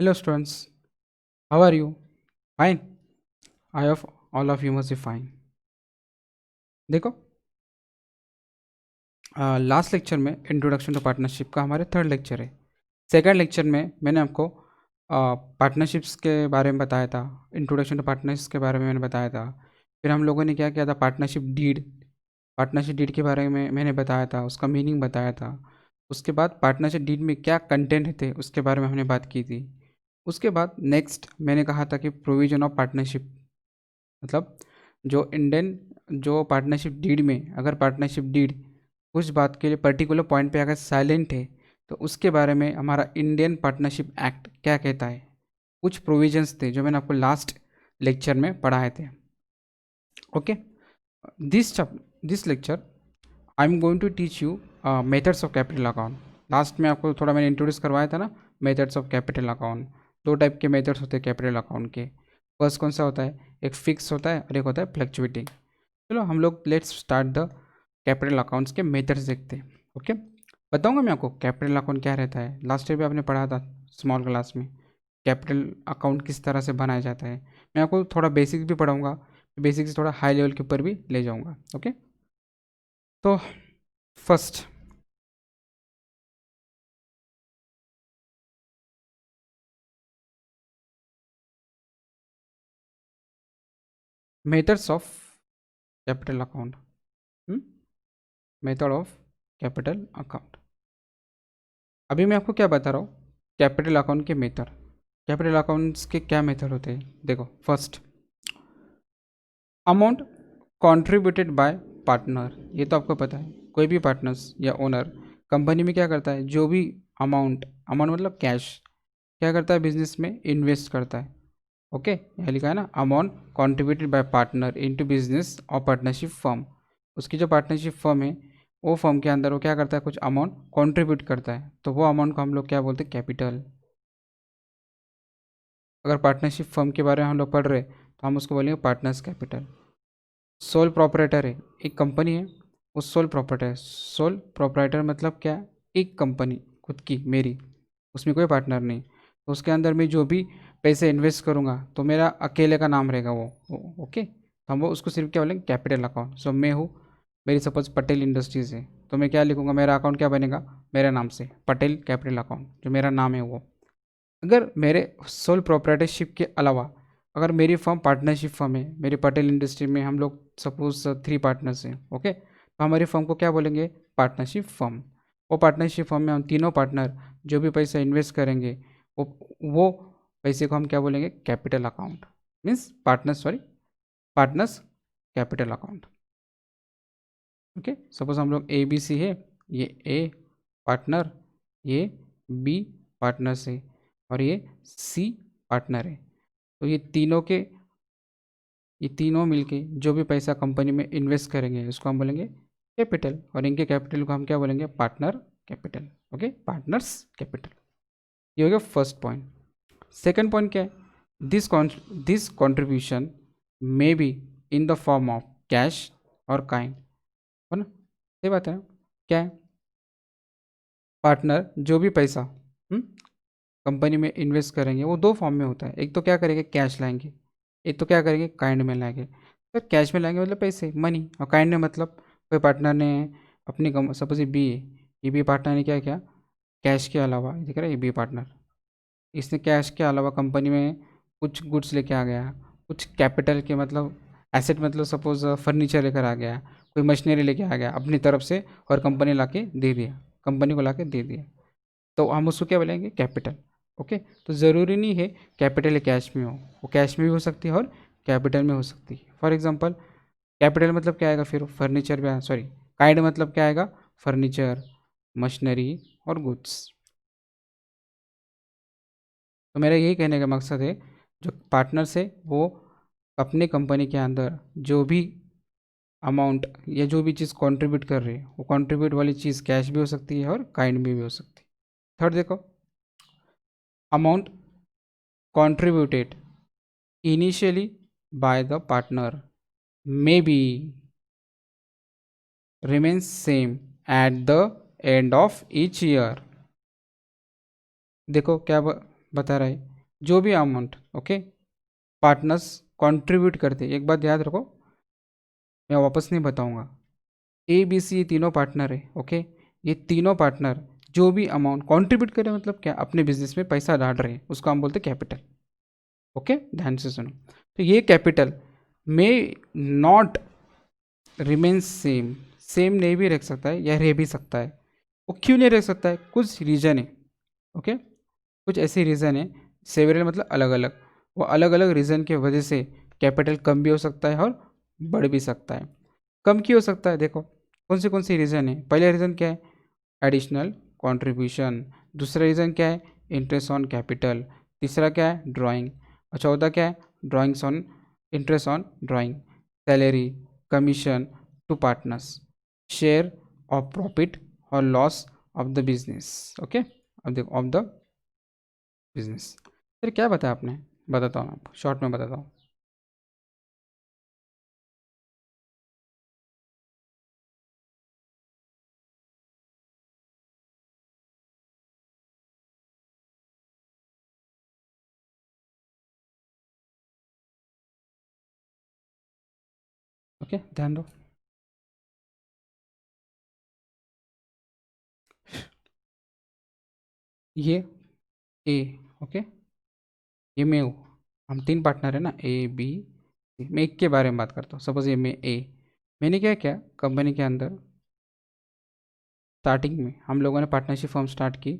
Hello students, how are you? Fine. I hope all of you must be fine. देखो last lecture में introduction to partnership का हमारे third lecture है। Second lecture में मैंने आपको पार्टनरशिप्स के बारे में बताया था, इंट्रोडक्शन टू पार्टनर्स के बारे में मैंने बताया था। फिर हम लोगों ने क्या किया था, पार्टनरशिप डीड के बारे में मैंने बताया था, उसका मीनिंग बताया था। उसके बाद पार्टनरशिप डीड में क्या कंटेंट थे उसके बारे में हमने बात की थी। उसके बाद नेक्स्ट मैंने कहा था कि प्रोविजन ऑफ पार्टनरशिप, मतलब जो पार्टनरशिप डीड में अगर पार्टनरशिप डीड कुछ बात के लिए पर्टिकुलर पॉइंट पे अगर साइलेंट है तो उसके बारे में हमारा इंडियन पार्टनरशिप एक्ट क्या कहता है। कुछ प्रोविजंस थे जो मैंने आपको लास्ट लेक्चर में पढ़ाए थे। Okay, this lecture I am going to teach you methods of capital account. Last में आपको थोड़ा मैंने इंट्रोड्यूस करवाया था ना, मेथड्स ऑफ कैपिटल अकाउंट। दो टाइप के मेथड्स होते हैं कैपिटल अकाउंट के। फर्स्ट कौन सा होता है, एक फिक्स होता है और एक होता है फ्लक्चुएटिंग। चलो हम लोग let's start the capital accounts के मेथड्स देखते हैं। ओके, बताऊंगा मैं आपको कैपिटल अकाउंट क्या रहता है। लास्ट ईयर भी आपने पढ़ा था स्मॉल क्लास में कैपिटल अकाउंट किस तरह से बनाया जाता है। मैं आपको थोड़ा बेसिक्स भी पढ़ाऊंगा, बेसिक से थोड़ा हाई लेवल के ऊपर भी ले जाऊंगा। ओके, तो first methods of capital account, method of capital account. अभी मैं आपको क्या बता रहा हूँ, कैपिटल अकाउंट के मेथड। कैपिटल अकाउंट्स के क्या मेथड होते हैं, देखो। First, amount contributed bye partner. ये तो आपको पता है, कोई भी पार्टनर्स या ओनर कंपनी में क्या करता है, जो भी अमाउंट अमाउंट मतलब कैश क्या करता है, बिजनेस में इन्वेस्ट करता है। ओके, यहाँ लिखा है ना, amount contributed bye partner into business और पार्टनरशिप फर्म। उसकी जो पार्टनरशिप फर्म है वो फर्म के अंदर वो क्या करता है, कुछ अमाउंट कंट्रीब्यूट करता है, तो वो अमाउंट को हम लोग क्या बोलते हैं, कैपिटल। अगर पार्टनरशिप फर्म के बारे में हम लोग पढ़ रहे तो हम उसको बोलेंगे पार्टनर्स कैपिटल। सोल प्रोपराइटर है, एक कंपनी है वो सोल प्रोपराइटर है। सोल प्रोपराइटर मतलब क्या, एक कंपनी खुद की मेरी, उसमें कोई पार्टनर नहीं, तो उसके अंदर मैं जो भी पैसे इन्वेस्ट करूँगा तो मेरा अकेले का नाम रहेगा वो। ओके, तो हम वो उसको सिर्फ क्या बोलेंगे, कैपिटल अकाउंट। सो मैं हूँ, मेरी सपोज पटेल इंडस्ट्रीज़ है, तो मैं क्या लिखूँगा, मेरा अकाउंट क्या बनेगा, मेरे नाम से पटेल कैपिटल अकाउंट, जो मेरा नाम है वो। अगर मेरे सोल प्रोप्राइटरशिप के अलावा अगर मेरी फर्म पार्टनरशिप फर्म है, मेरी पटेल इंडस्ट्री में हम लोग सपोज 3 पार्टनर्स हैं, ओके, तो हमारी फर्म को क्या बोलेंगे, पार्टनरशिप फर्म। वो पार्टनरशिप फर्म में हम तीनों पार्टनर जो भी पैसा इन्वेस्ट करेंगे वो पैसे को हम क्या बोलेंगे, capital account. Means partners capital account. Okay, suppose हम लोग ए बी सी है, ये ए पार्टनर, ये बी पार्टनर है और ये सी पार्टनर है। तो ये तीनों मिलके जो भी पैसा कंपनी में इन्वेस्ट करेंगे उसको हम बोलेंगे कैपिटल, और इनके कैपिटल को हम क्या बोलेंगे, partner capital. Okay, partners capital. ये हो गया फर्स्ट पॉइंट। सेकंड पॉइंट क्या है, this contribution may be in the form of cash और काइंड, है ना, सही बात है ना। क्या है, पार्टनर जो भी पैसा कंपनी में इन्वेस्ट करेंगे वो दो फॉर्म में होता है। एक तो क्या करेंगे, कैश लाएंगे, एक तो क्या करेंगे, काइंड में लाएंगे। तो कैश में लाएंगे मतलब पैसे, मनी, और काइंड में मतलब कोई पार्टनर ने अपनी सपोज ये बी है, ये बी पार्टनर ने क्या किया, कैश के अलावा, दिख रहा है ये बी पार्टनर, इसने कैश के अलावा कंपनी में कुछ गुड्स लेके आ गया, कुछ कैपिटल के मतलब एसेट, मतलब सपोज फर्नीचर लेकर आ गया, कोई मशीनरी लेके आ गया अपनी तरफ से और कंपनी ला के दे दिया, कंपनी को ला के दे दिया, तो हम उसको क्या बोलेंगे, कैपिटल। ओके, तो ज़रूरी नहीं है कैपिटल कैश में हो, वो कैश में भी हो सकती है और कैपिटल में हो सकती है। फॉर एग्जांपल कैपिटल मतलब क्या आएगा, फिर फर्नीचर में, सॉरी, काइंड मतलब क्या आएगा, फर्नीचर, मशीनरी और गुड्स। तो मेरा यही कहने का मकसद है, जो पार्टनर्स है वो अपने कंपनी के अंदर जो भी अमाउंट या जो भी चीज़ कंट्रीब्यूट कर रही है वो कंट्रीब्यूट वाली चीज़ कैश भी हो सकती है और काइंड में भी हो सकती है। थर्ड देखो, amount contributed initially by the partner may be remains same at the end of each year। देखो क्या बता रहा है, जो भी अमाउंट ओके पार्टनर्स कंट्रीब्यूट करते, एक बात याद रखो, मैं वापस नहीं बताऊंगा। ए बी सी ये तीनों पार्टनर है ओके, ये तीनों पार्टनर जो भी अमाउंट कंट्रीब्यूट करे मतलब क्या, अपने बिजनेस में पैसा डाल रहे हैं, उसको हम बोलते कैपिटल। ओके ध्यान से सुनो, तो ये capital may not remain same, same नहीं भी रख सकता है या रह भी सकता है। वो क्यों नहीं रह सकता है, कुछ रीज़न है ओके, कुछ ऐसे रीज़न है, सेवरल मतलब अलग अलग, वो अलग अलग रीज़न की वजह से कैपिटल कम भी हो सकता है और बढ़ भी सकता है। कम क्यों हो सकता है, देखो कौन सी रीज़न है। पहला रीज़न क्या है, एडिशनल कंट्रीब्यूशन। दूसरा रीज़न क्या है, इंटरेस्ट ऑन कैपिटल। तीसरा क्या है, ड्राइंग। और चौथा क्या है, drawings on interest on drawing. Salary, commission to partners, share of profit और loss of the business okay, of the business. फिर क्या बताया आपने, बताता हूँ आपको, शॉर्ट में बताता हूँ। ओके ध्यान दो, ये ए ओके, ये मैं हूँ, हम तीन पार्टनर है ना, ए बी सी। मैं एक के बारे में बात करता हूँ, सपोज ये मैं ए, मैंने क्या किया कंपनी के अंदर, स्टार्टिंग में हम लोगों ने पार्टनरशिप फॉर्म स्टार्ट की,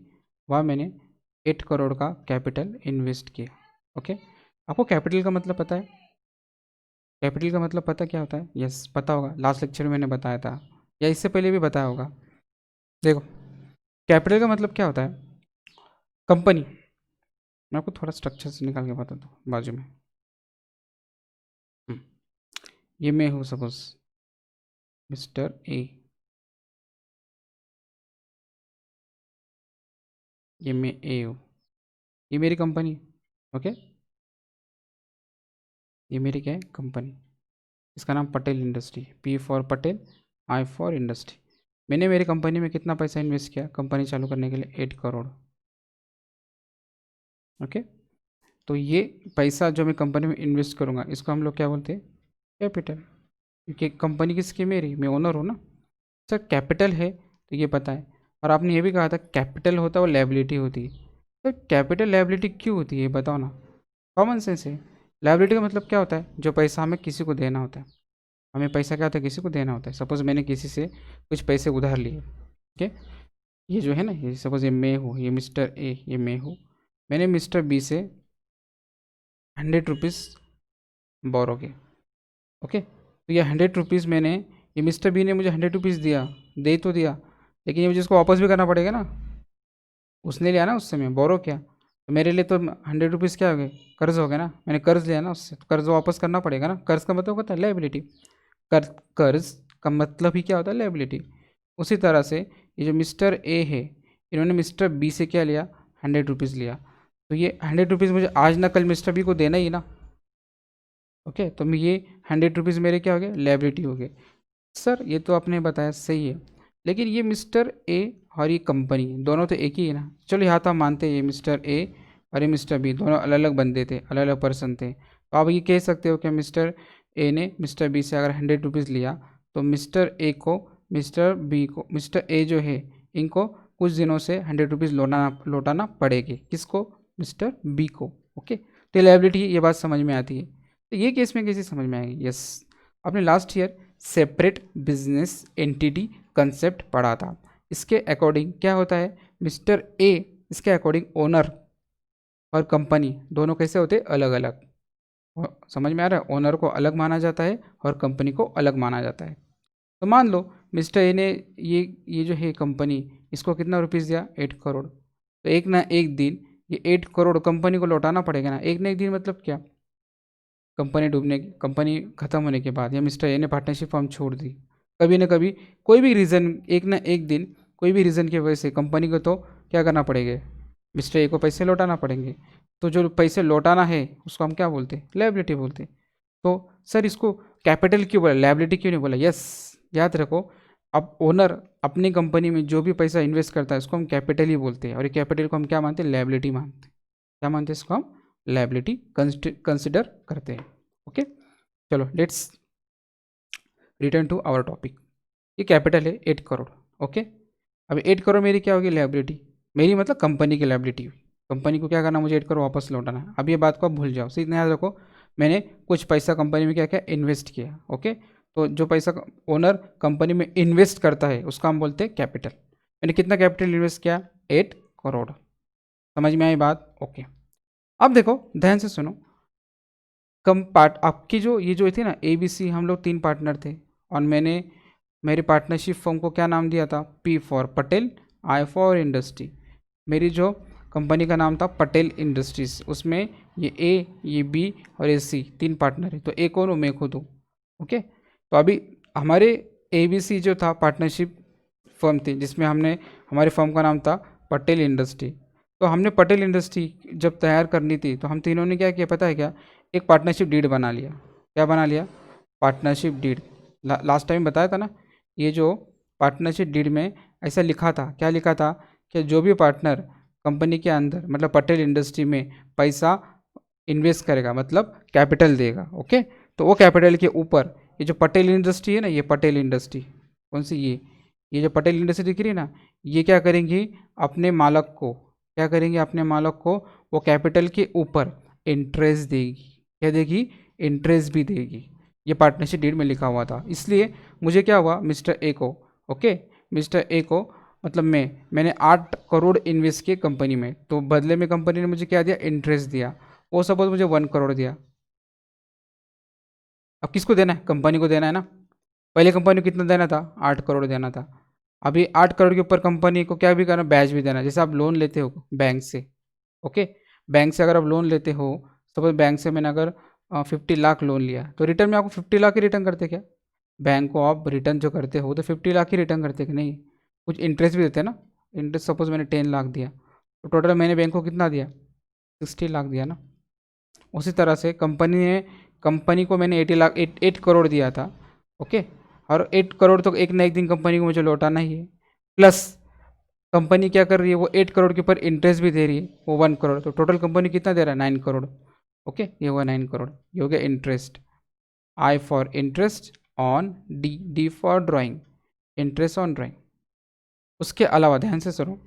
वहाँ मैंने 8 करोड़ का कैपिटल इन्वेस्ट किया ओके। आपको कैपिटल का मतलब पता है, कैपिटल का मतलब पता क्या होता है, यस पता होगा, लास्ट लेक्चर में मैंने बताया था या इससे पहले भी बताया होगा। देखो कैपिटल का मतलब क्या होता है, कंपनी, मैं आपको थोड़ा स्ट्रक्चर से निकाल के बताता हूँ बाजू में। हम्म, ये मैं हूँ सपोज मिस्टर ए, ये मैं ए हूँ, ये मेरी कंपनी ओके, ये मेरी क्या है कंपनी, इसका नाम Patel industry, P for Patel, I for industry. मैंने मेरी कंपनी में कितना पैसा इन्वेस्ट किया कंपनी चालू करने के लिए, 8 करोड़ ओके। तो ये पैसा जो मैं कंपनी में इन्वेस्ट करूँगा इसको हम लोग क्या बोलते हैं, कैपिटल, क्योंकि कंपनी किसकी, मेरी, मैं ओनर हूँ ना। सर कैपिटल है तो ये पता है, और आपने ये भी कहा था कैपिटल होता है वो लायबिलिटी होती है, तो कैपिटल लायबिलिटी क्यों होती है बताओ ना, कॉमन सेंस है। लायबिलिटी का मतलब क्या होता है, जो पैसा हमें किसी को देना होता है, हमें पैसा क्या होता है किसी को देना होता है। सपोज़ मैंने किसी से कुछ पैसे उधार लिए ठीक है, ये जो है ना, ये सपोज़ ये मैं हूँ, ये मिस्टर ए, ये मैं हूँ, मैंने मिस्टर बी से 100 रुपीज़ बोरो के ओके। तो ये 100 रुपीज़ मैंने, ये मिस्टर बी ने मुझे 100 रुपीज़ दिया, दे तो दिया, लेकिन ये मुझे इसको वापस भी करना पड़ेगा ना, उसने लिया ना उससे, मैं बोरो किया, तो मेरे लिए तो 100 रुपीज़ क्या हो गए, कर्ज हो गया ना, मैंने कर्ज लिया ना उससे, तो कर्ज वापस करना पड़ेगा ना, कर्ज का मतलब होता है लायबिलिटी, कर्ज का मतलब ही क्या होता है, लायबिलिटी। उसी तरह से ये जो मिस्टर ए है, इन्होंने मिस्टर बी से क्या लिया, 100 रुपीज़ लिया, तो ये 100 रुपीज़ मुझे आज ना कल मिस्टर बी को देना ही ना ओके। तो मैं ये 100 रुपीज़ मेरे क्या हो गए, लायबिलिटी हो गए। सर ये तो आपने बताया सही है, लेकिन ये मिस्टर ए और ये कंपनी दोनों तो एक ही है ना, चलो यहाँ तो हम मानते हैं ये मिस्टर ए और ये मिस्टर बी दोनों अलग अलग बंदे थे, अलग अलग पर्सन थे, तो आप ये कह सकते हो कि मिस्टर ए ने मिस्टर बी से अगर 100 रुपीज़ लिया, तो मिस्टर ए को, मिस्टर बी को, मिस्टर ए जो है इनको कुछ दिनों से 100 रुपीज़ लौटाना पड़ेगी, किसको, मिस्टर बी को ओके। तो लायबिलिटी ये बात समझ में आती है, तो ये केस में कैसे समझ में आएगी, यस आपने last year separate business entity concept पढ़ा था, इसके अकॉर्डिंग क्या होता है, मिस्टर ए इसके अकॉर्डिंग ओनर और कंपनी दोनों कैसे होते हैं, अलग अलग, समझ में आ रहा है, ओनर को अलग माना जाता है और कंपनी को अलग माना जाता है। तो मान लो मिस्टर ए ने ये जो है कंपनी, इसको कितना रुपीज़ दिया, 8 करोड़, तो एक ना एक दिन ये 8 करोड़ कंपनी को लौटाना पड़ेगा ना, एक ना एक दिन मतलब क्या, कंपनी डूबने, कंपनी ख़त्म होने के बाद, या मिस्टर ए ने पार्टनरशिप फॉर्म छोड़ दी, कभी ना कभी कोई भी रीज़न, एक ना एक दिन कोई भी रीज़न की वजह से कंपनी को तो क्या करना पड़ेगा, मिस्टर ए को पैसे लौटाना पड़ेंगे, तो जो पैसे लौटाना है उसको हम क्या बोलते हैं, लायबिलिटी बोलते हैं। तो सर इसको कैपिटल क्यों बोला, लायबिलिटी क्यों नहीं बोला, यस याद रखो, अब ओनर अपनी कंपनी में जो भी पैसा इन्वेस्ट करता है उसको हम कैपिटल ही बोलते हैं, और ये कैपिटल को हम क्या मानते हैं, लायबिलिटी मानते हैं, क्या मानते हैं इसको हम, लायबिलिटी कंसिडर करते हैं। ओके, चलो let's return to our topic. ये कैपिटल है 8 करोड़। ओके, अब 8 करोड़ मेरी क्या होगी लायबिलिटी, मेरी मतलब कंपनी की लायबिलिटी हुई। कंपनी को क्या करना, मुझे 8 करोड़ वापस लौटाना है। अब ये बात को आप भूल जाओ, सीधे याद रखो, मैंने कुछ पैसा कंपनी में क्या किया, इन्वेस्ट किया। ओके, तो जो पैसा ओनर कंपनी में इन्वेस्ट करता है उसका हम बोलते हैं कैपिटल। मैंने कितना कैपिटल इन्वेस्ट किया, 8 करोड़। समझ में आई बात? ओके, अब देखो ध्यान से सुनो, कम पार्ट आपकी जो ये जो थी ना ABC, हम लोग 3 पार्टनर थे और मैंने मेरी पार्टनरशिप फर्म को क्या नाम दिया था, P for Patel, I for industry. मेरी जो कंपनी का नाम था पटेल इंडस्ट्रीज, उसमें ये A, ये B और ये C 3 पार्टनर है। तो A कौन हूँ, मैं खुद हूँ। ओके, तो अभी हमारे ABC जो था पार्टनरशिप फर्म थी जिसमें हमने, हमारे फर्म का नाम था पटेल इंडस्ट्री। तो हमने पटेल इंडस्ट्री जब तैयार करनी थी तो हम तीनों ने क्या किया पता है क्या, एक पार्टनरशिप डीड बना लिया। क्या बना लिया, पार्टनरशिप डीड। लास्ट टाइम बताया था ना, ये जो पार्टनरशिप डीड में ऐसा लिखा था, क्या लिखा था कि जो भी पार्टनर कंपनी के अंदर मतलब पटेल इंडस्ट्री में पैसा इन्वेस्ट करेगा मतलब कैपिटल देगा। ओके, तो वो कैपिटल के ऊपर ये जो पटेल इंडस्ट्री है ना, ये पटेल इंडस्ट्री कौन सी, ये जो पटेल इंडस्ट्री दिख रही है ना, ये क्या करेंगी, अपने मालक को क्या करेंगे, अपने मालक को वो कैपिटल के ऊपर इंटरेस्ट देगी। क्या देगी, इंटरेस्ट भी देगी। ये पार्टनरशिप डीड में लिखा हुआ था। इसलिए मुझे क्या हुआ, मिस्टर ए को, ओके, मिस्टर ए को मतलब मैंने 8 करोड़ इन्वेस्ट किए कंपनी में, तो बदले में कंपनी ने मुझे क्या दिया, इंटरेस्ट दिया। वो सपोज मुझे 1 करोड़ दिया। अब किसको देना है, कंपनी को देना है ना। पहले कंपनी को कितना देना था, 8 करोड़ देना था। अभी 8 करोड़ के ऊपर कंपनी को क्या भी करना, ब्याज भी देना। जैसे आप लोन लेते हो बैंक से, ओके, बैंक से अगर आप लोन लेते हो, सपोज बैंक से मैंने अगर 50 लाख लोन लिया, तो रिटर्न में आपको 50 लाख ही रिटर्न करते क्या, बैंक को आप रिटर्न जो करते हो तो 50 लाख ही रिटर्न करते कि नहीं, कुछ इंटरेस्ट भी देते हैं ना। इंटरेस्ट सपोज मैंने 10 लाख दिया, तो टोटल मैंने बैंक को कितना दिया, 60 लाख दिया ना। उसी तरह से कंपनी को मैंने 8 करोड़ दिया था। ओके, और 8 करोड़ तो एक ना एक दिन कंपनी को मुझे लौटाना ही है। प्लस कंपनी क्या कर रही है, वो 8 करोड़ के ऊपर इंटरेस्ट भी दे रही है, वो 1 करोड़। तो टोटल कंपनी कितना दे रहा है, 9 करोड़। ओके, ये हुआ 9 करोड़, ये हो गया interest. I for interest on D, D for drawing, interest on drawing. उसके अलावा ध्यान से सुनो,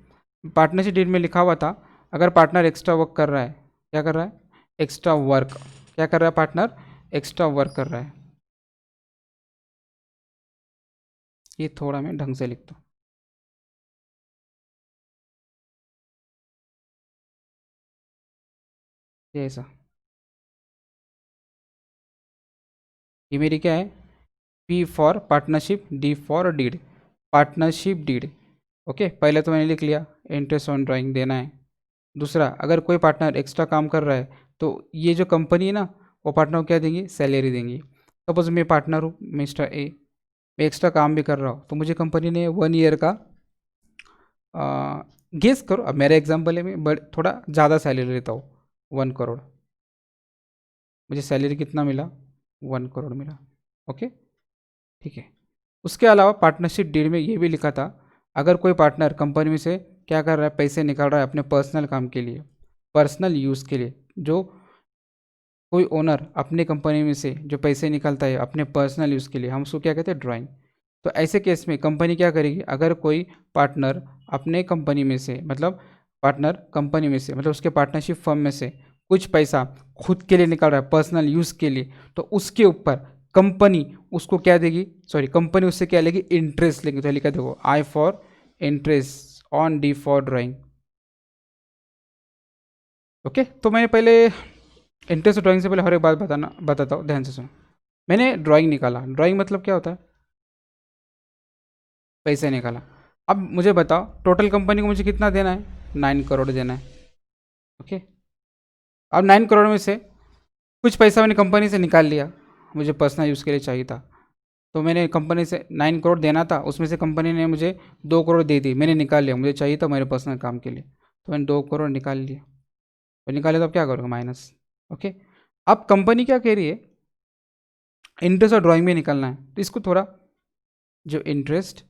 पार्टनरशिप डीड में लिखा हुआ था, अगर पार्टनर एक्स्ट्रा वर्क कर रहा है, क्या कर रहा है, एक्स्ट्रा वर्क, क्या कर रहा है पार्टनर, एक्स्ट्रा वर्क कर रहा है। ये थोड़ा मैं ढंग से लिखता हूँ, ये ऐसा, ये मेरी क्या है, P for partnership, D for deed, partnership deed. Okay, पहले तो मैंने लिख लिया इंटरेस्ट ऑन ड्राइंग देना है। दूसरा, अगर कोई पार्टनर एक्स्ट्रा काम कर रहा है तो ये जो कंपनी है ना, वो पार्टनर को क्या देंगी, सैलरी देंगी। सपोज मैं पार्टनर हूँ मिस्टर ए, मैं एक्स्ट्रा काम भी कर रहा हूँ, तो मुझे कंपनी ने 1 ईयर का, गेस करो, अब मेरा एग्जाम्पल है, मैं थोड़ा ज़्यादा सैलरी लेता हूँ, 1 करोड़। मुझे सैलरी कितना मिला, 1 करोड़ मिला। ओके, ठीक है। उसके अलावा पार्टनरशिप डीड में ये भी लिखा था, अगर कोई पार्टनर कंपनी में से क्या कर रहा है, पैसे निकाल रहा है अपने पर्सनल काम के लिए, पर्सनल यूज़ के लिए, जो कोई ओनर अपने कंपनी में से जो पैसे निकालता है अपने पर्सनल यूज़ के लिए, हम उसको क्या कहते हैं, ड्राइंग। तो ऐसे केस में कंपनी क्या करेगी, अगर कोई पार्टनर अपने कंपनी में से मतलब पार्टनर कंपनी में से मतलब उसके पार्टनरशिप फर्म में से कुछ पैसा खुद के लिए निकाल रहा है पर्सनल यूज़ के लिए, तो उसके ऊपर कंपनी उसको क्या देगी, सॉरी कंपनी उससे क्या लेगी, इंटरेस्ट लेगी। तो लिखा देखो, I for interest on D for drawing. Okay, तो मैंने पहले इंटरेस्ट ड्राइंग से पहले हर एक बात बताता हूँ, ध्यान से सुनो। मैंने ड्राइंग निकाला, ड्राइंग मतलब क्या होता है, पैसे निकाला। अब मुझे बताओ टोटल कंपनी को मुझे कितना देना है, 9 करोड़ देना है। ओके, अब 9 करोड़ में से कुछ पैसा मैंने कंपनी से निकाल लिया, मुझे पर्सनल यूज़ के लिए चाहिए था, तो मैंने कंपनी से 9 करोड़ देना था, उसमें से कंपनी ने मुझे 2 करोड़ दे दी, मैंने निकाल लिया, मुझे चाहिए था मेरे पर्सनल काम के लिए, तो मैंने 2 करोड़ निकाल लिया। तो निकाले तो अब क्या करूँगा, माइनस। ओके, अब कंपनी क्या कह रही है, इंटरेस्ट और ड्राइंग में निकलना है, तो इसको थोड़ा, जो इंटरेस्ट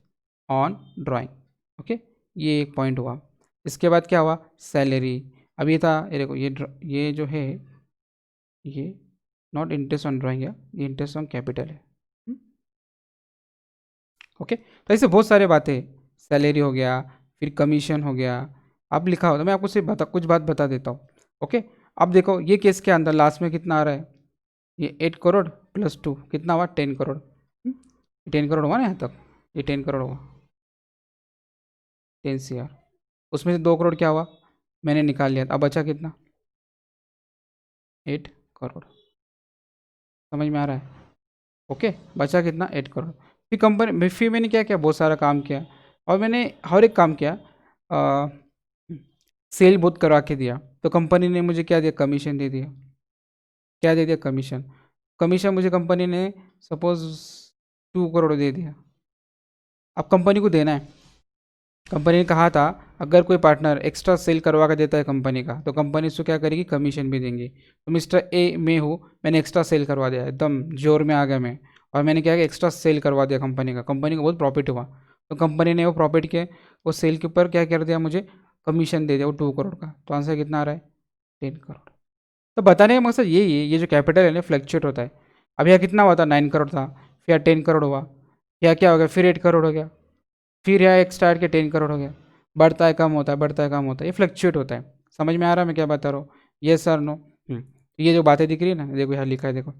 ऑन ड्राइंग, ओके, ये एक पॉइंट हुआ। इसके बाद क्या हुआ, सैलरी, अब ये था, ये देखो ये जो है ये नॉट इंटरेस्ट ऑन ड्राइंग है, ये इंटरेस्ट ऑन कैपिटल है। ओके, तो ऐसे बहुत सारे बातें, सैलरी हो गया, फिर कमीशन हो गया, अब लिखा होता, मैं आपको सिर्फ कुछ बात बता देता हूँ। ओके, अब देखो ये केस के अंदर लास्ट में कितना आ रहा है, ये 8 करोड़ प्लस 2 कितना हुआ, 10 करोड़। 10 करोड़ हुआ ना यहाँ तक, ये 10 करोड़ हुआ, 10 CR। उसमें से 2 करोड़ क्या हुआ, मैंने निकाल लिया, अब बचा कितना, 8 करोड़। समझ में आ रहा है? ओके, बचा कितना, 8 करोड़। फिर कंपनी, फिर मैंने क्या किया, बहुत सारा काम किया, और मैंने हर एक काम किया, सेल बहुत करवा के दिया, तो कंपनी ने मुझे क्या दिया, कमीशन दे दिया। क्या दे दिया, कमीशन। कमीशन मुझे कंपनी ने सपोज 2 करोड़ दे दिया। अब कंपनी को देना है, कंपनी ने कहा था अगर कोई पार्टनर एक्स्ट्रा सेल करवा के देता है कंपनी का, तो कंपनी उसको क्या करेगी, कमीशन भी देंगी। तो मिस्टर ए में हूँ, मैंने एक्स्ट्रा सेल करवा दिया, एकदम जोर में आ गया मैं, और मैंने क्या किया, एक्स्ट्रा सेल करवा दिया कंपनी का, कंपनी को बहुत प्रॉफिट हुआ, तो कंपनी ने वो प्रॉफिट के, वो सेल के ऊपर क्या कर दिया, मुझे कमीशन दे दिया वो 2 करोड़ का। तो आंसर कितना आ रहा है, 10 करोड़। तो बताने का मकसद यही है, ये जो कैपिटल है ना फ्लक्चुएट होता है। अब यहाँ कितना हुआ था, 9 करोड़ था, फिर 10 करोड़ हुआ, या क्या हो गया, फिर 8 करोड़ हो गया, फिर यहाँ एक्स्ट्रा के 10 करोड़ हो गया, बढ़ता है कम होता है, बढ़ता है कम होता है, ये फ्लक्चुएट होता है। समझ में आ रहा है मैं क्या बता रहा हूँ, ये सर नो। ये जो बातें दिख रही है ना, देखो यहाँ लिखा है, देखो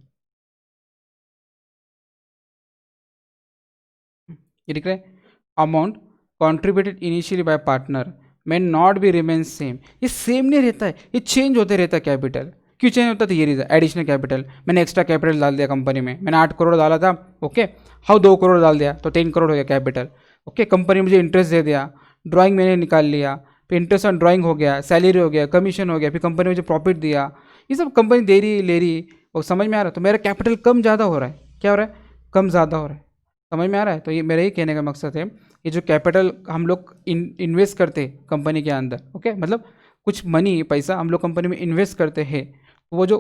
ये लिख रहा है, amount contributed initially by partner may not be remain same. ये सेम नहीं रहता है, ये चेंज होते रहता है कैपिटल। क्यों चेंज होता है, तो ये रीजन, एडिशनल कैपिटल, मैंने एक्स्ट्रा कैपिटल डाल दिया कंपनी में, मैंने 8 करोड़ डाला था, ओके, हाउ 2 करोड़ डाल दिया, तो 10 करोड़ हो गया कैपिटल। ओके, कंपनी मुझे इंटरेस्ट दे दिया, ड्राइंग मैंने निकाल लिया, फिर इंटरेस्ट ऑन ड्राइंग हो गया, सैलरी हो गया, कमीशन हो गया, फिर कंपनी मुझे प्रॉफिट दिया, ये सब कंपनी दे रही ले रही, और समझ में आ रहा है, तो मेरा कैपिटल कम ज़्यादा हो रहा है, क्या हो रहा है, कम ज़्यादा हो रहा है। समझ में आ रहा है? तो ये मेरा ही कहने का मकसद है, ये जो कैपिटल हम लोग इन्वेस्ट करते हैं कंपनी के अंदर, ओके, मतलब कुछ मनी, पैसा हम लोग कंपनी में इन्वेस्ट करते हैं, तो वो जो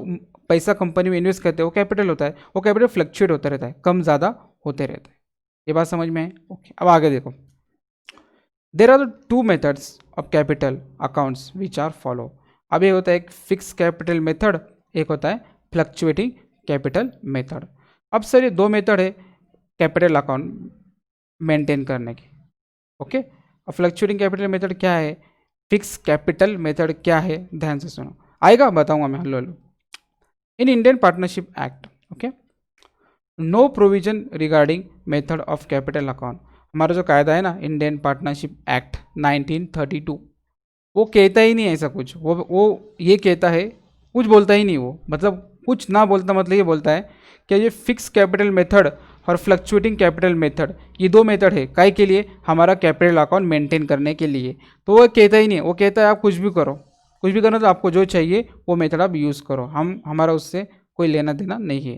पैसा कंपनी में इन्वेस्ट करते हैं वो कैपिटल होता है, वो कैपिटल फ्लक्चुएट होता रहता है, कम ज़्यादा होते रहता है। ये बात समझ में है? ओके, अब आगे देखो, there are the 2 methods of capital accounts which are follow. अब ये होता है एक फिक्स कैपिटल मेथड, एक होता है फ्लक्चुएटिंग कैपिटल मेथड। अब सर ये 2 मेथड है कैपिटल अकाउंट मेंटेन करने की, ओके। और फ्लक्चुएटिंग कैपिटल मेथड क्या है, फिक्स कैपिटल मेथड क्या है, ध्यान से सुनो, आएगा बताऊंगा मैं, लो लो। In Indian partnership act, okay, no provision regarding method of capital account. हमारा जो कायदा है ना, इंडियन पार्टनरशिप एक्ट 1932, वो कहता ही नहीं है ऐसा कुछ, वो ये कहता है, कुछ बोलता ही नहीं वो, मतलब कुछ ना बोलता, मतलब ये बोलता है कि ये फिक्स कैपिटल मेथड और फ्लक्चुएटिंग कैपिटल मेथड, ये 2 मेथड है काय के लिए, हमारा कैपिटल अकाउंट मेंटेन करने के लिए। तो वो कहता ही नहीं, वो कहता है आप कुछ भी करो, कुछ भी करना, तो आपको जो चाहिए वो मेथड आप यूज़ करो, हमारा उससे कोई लेना देना नहीं है।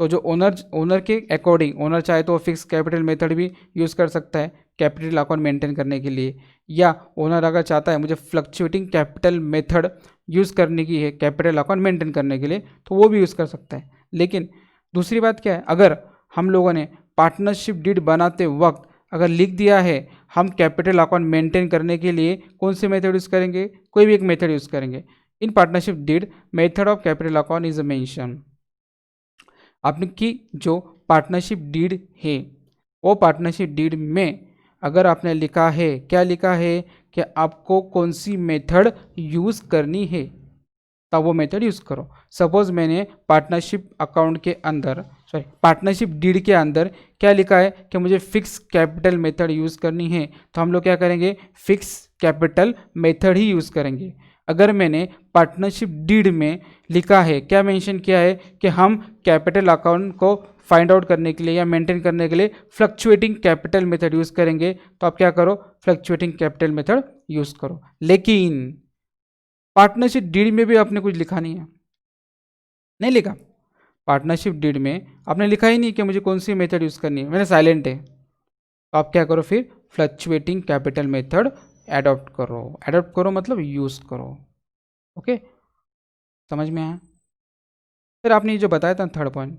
तो जो ओनर के अकॉर्डिंग, ओनर चाहे तो फिक्स कैपिटल मेथड भी यूज़ कर सकता है कैपिटल अकाउंट मेंटेन करने के लिए, या ओनर अगर चाहता है मुझे फ्लक्चुएटिंग कैपिटल मेथड यूज़ करने की है कैपिटल अकाउंट मेंटेन करने के लिए, तो वो भी यूज़ कर सकता है। लेकिन दूसरी बात क्या है, अगर हम लोगों ने पार्टनरशिप डीड बनाते वक्त अगर लिख दिया है हम कैपिटल अकाउंट मेंटेन करने के लिए कौन सी मेथड यूज़ करेंगे, कोई भी एक मेथड यूज़ करेंगे। In partnership deed method of capital account is mention. आपकी जो पार्टनरशिप डीड है, वो पार्टनरशिप डीड में अगर आपने लिखा है, क्या लिखा है कि आपको कौन सी मेथड यूज़ करनी है, तब वो मेथड यूज़ करो। सपोज मैंने पार्टनरशिप अकाउंट के अंदर, सॉरी पार्टनरशिप डीड के अंदर क्या लिखा है कि मुझे फिक्स कैपिटल मेथड यूज़ करनी है, तो हम लोग क्या करेंगे, फिक्स कैपिटल मेथड ही यूज़ करेंगे। अगर मैंने पार्टनरशिप डीड में लिखा है, क्या मेंशन किया है कि हम कैपिटल अकाउंट को फाइंड आउट करने के लिए या मेंटेन करने के लिए फ्लक्चुएटिंग कैपिटल मेथड यूज़ करेंगे, तो आप क्या करो, फ्लक्चुएटिंग कैपिटल मेथड यूज़ करो। लेकिन पार्टनरशिप डीड में भी आपने कुछ लिखा नहीं है, नहीं लिखा, पार्टनरशिप डीड में आपने लिखा ही नहीं कि मुझे कौन सी मेथड यूज़ करनी है, मैंने साइलेंट है, तो आप क्या करो, फिर फ्लक्चुएटिंग कैपिटल मेथड एडॉप्ट करो मतलब यूज़ करो। ओके, समझ में आया? फिर आपने ये जो बताया था थर्ड पॉइंट,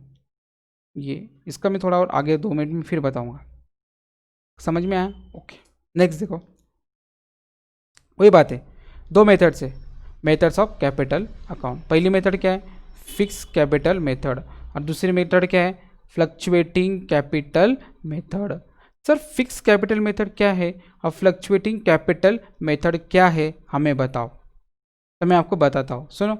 ये इसका मैं थोड़ा और आगे 2 मिनट में फिर बताऊंगा, समझ में आया? ओके, नेक्स्ट देखो, वही बात है, 2 मेथड्स है, मेथड्स ऑफ कैपिटल अकाउंट। पहली मेथड क्या है, फिक्स कैपिटल मेथड, और दूसरी मेथड क्या है, fluctuating capital method. Sir fix capital method क्या है और फ्लक्चुएटिंग कैपिटल मेथड क्या है, हमें बताओ। तो मैं आपको बताता हूँ, सुनो।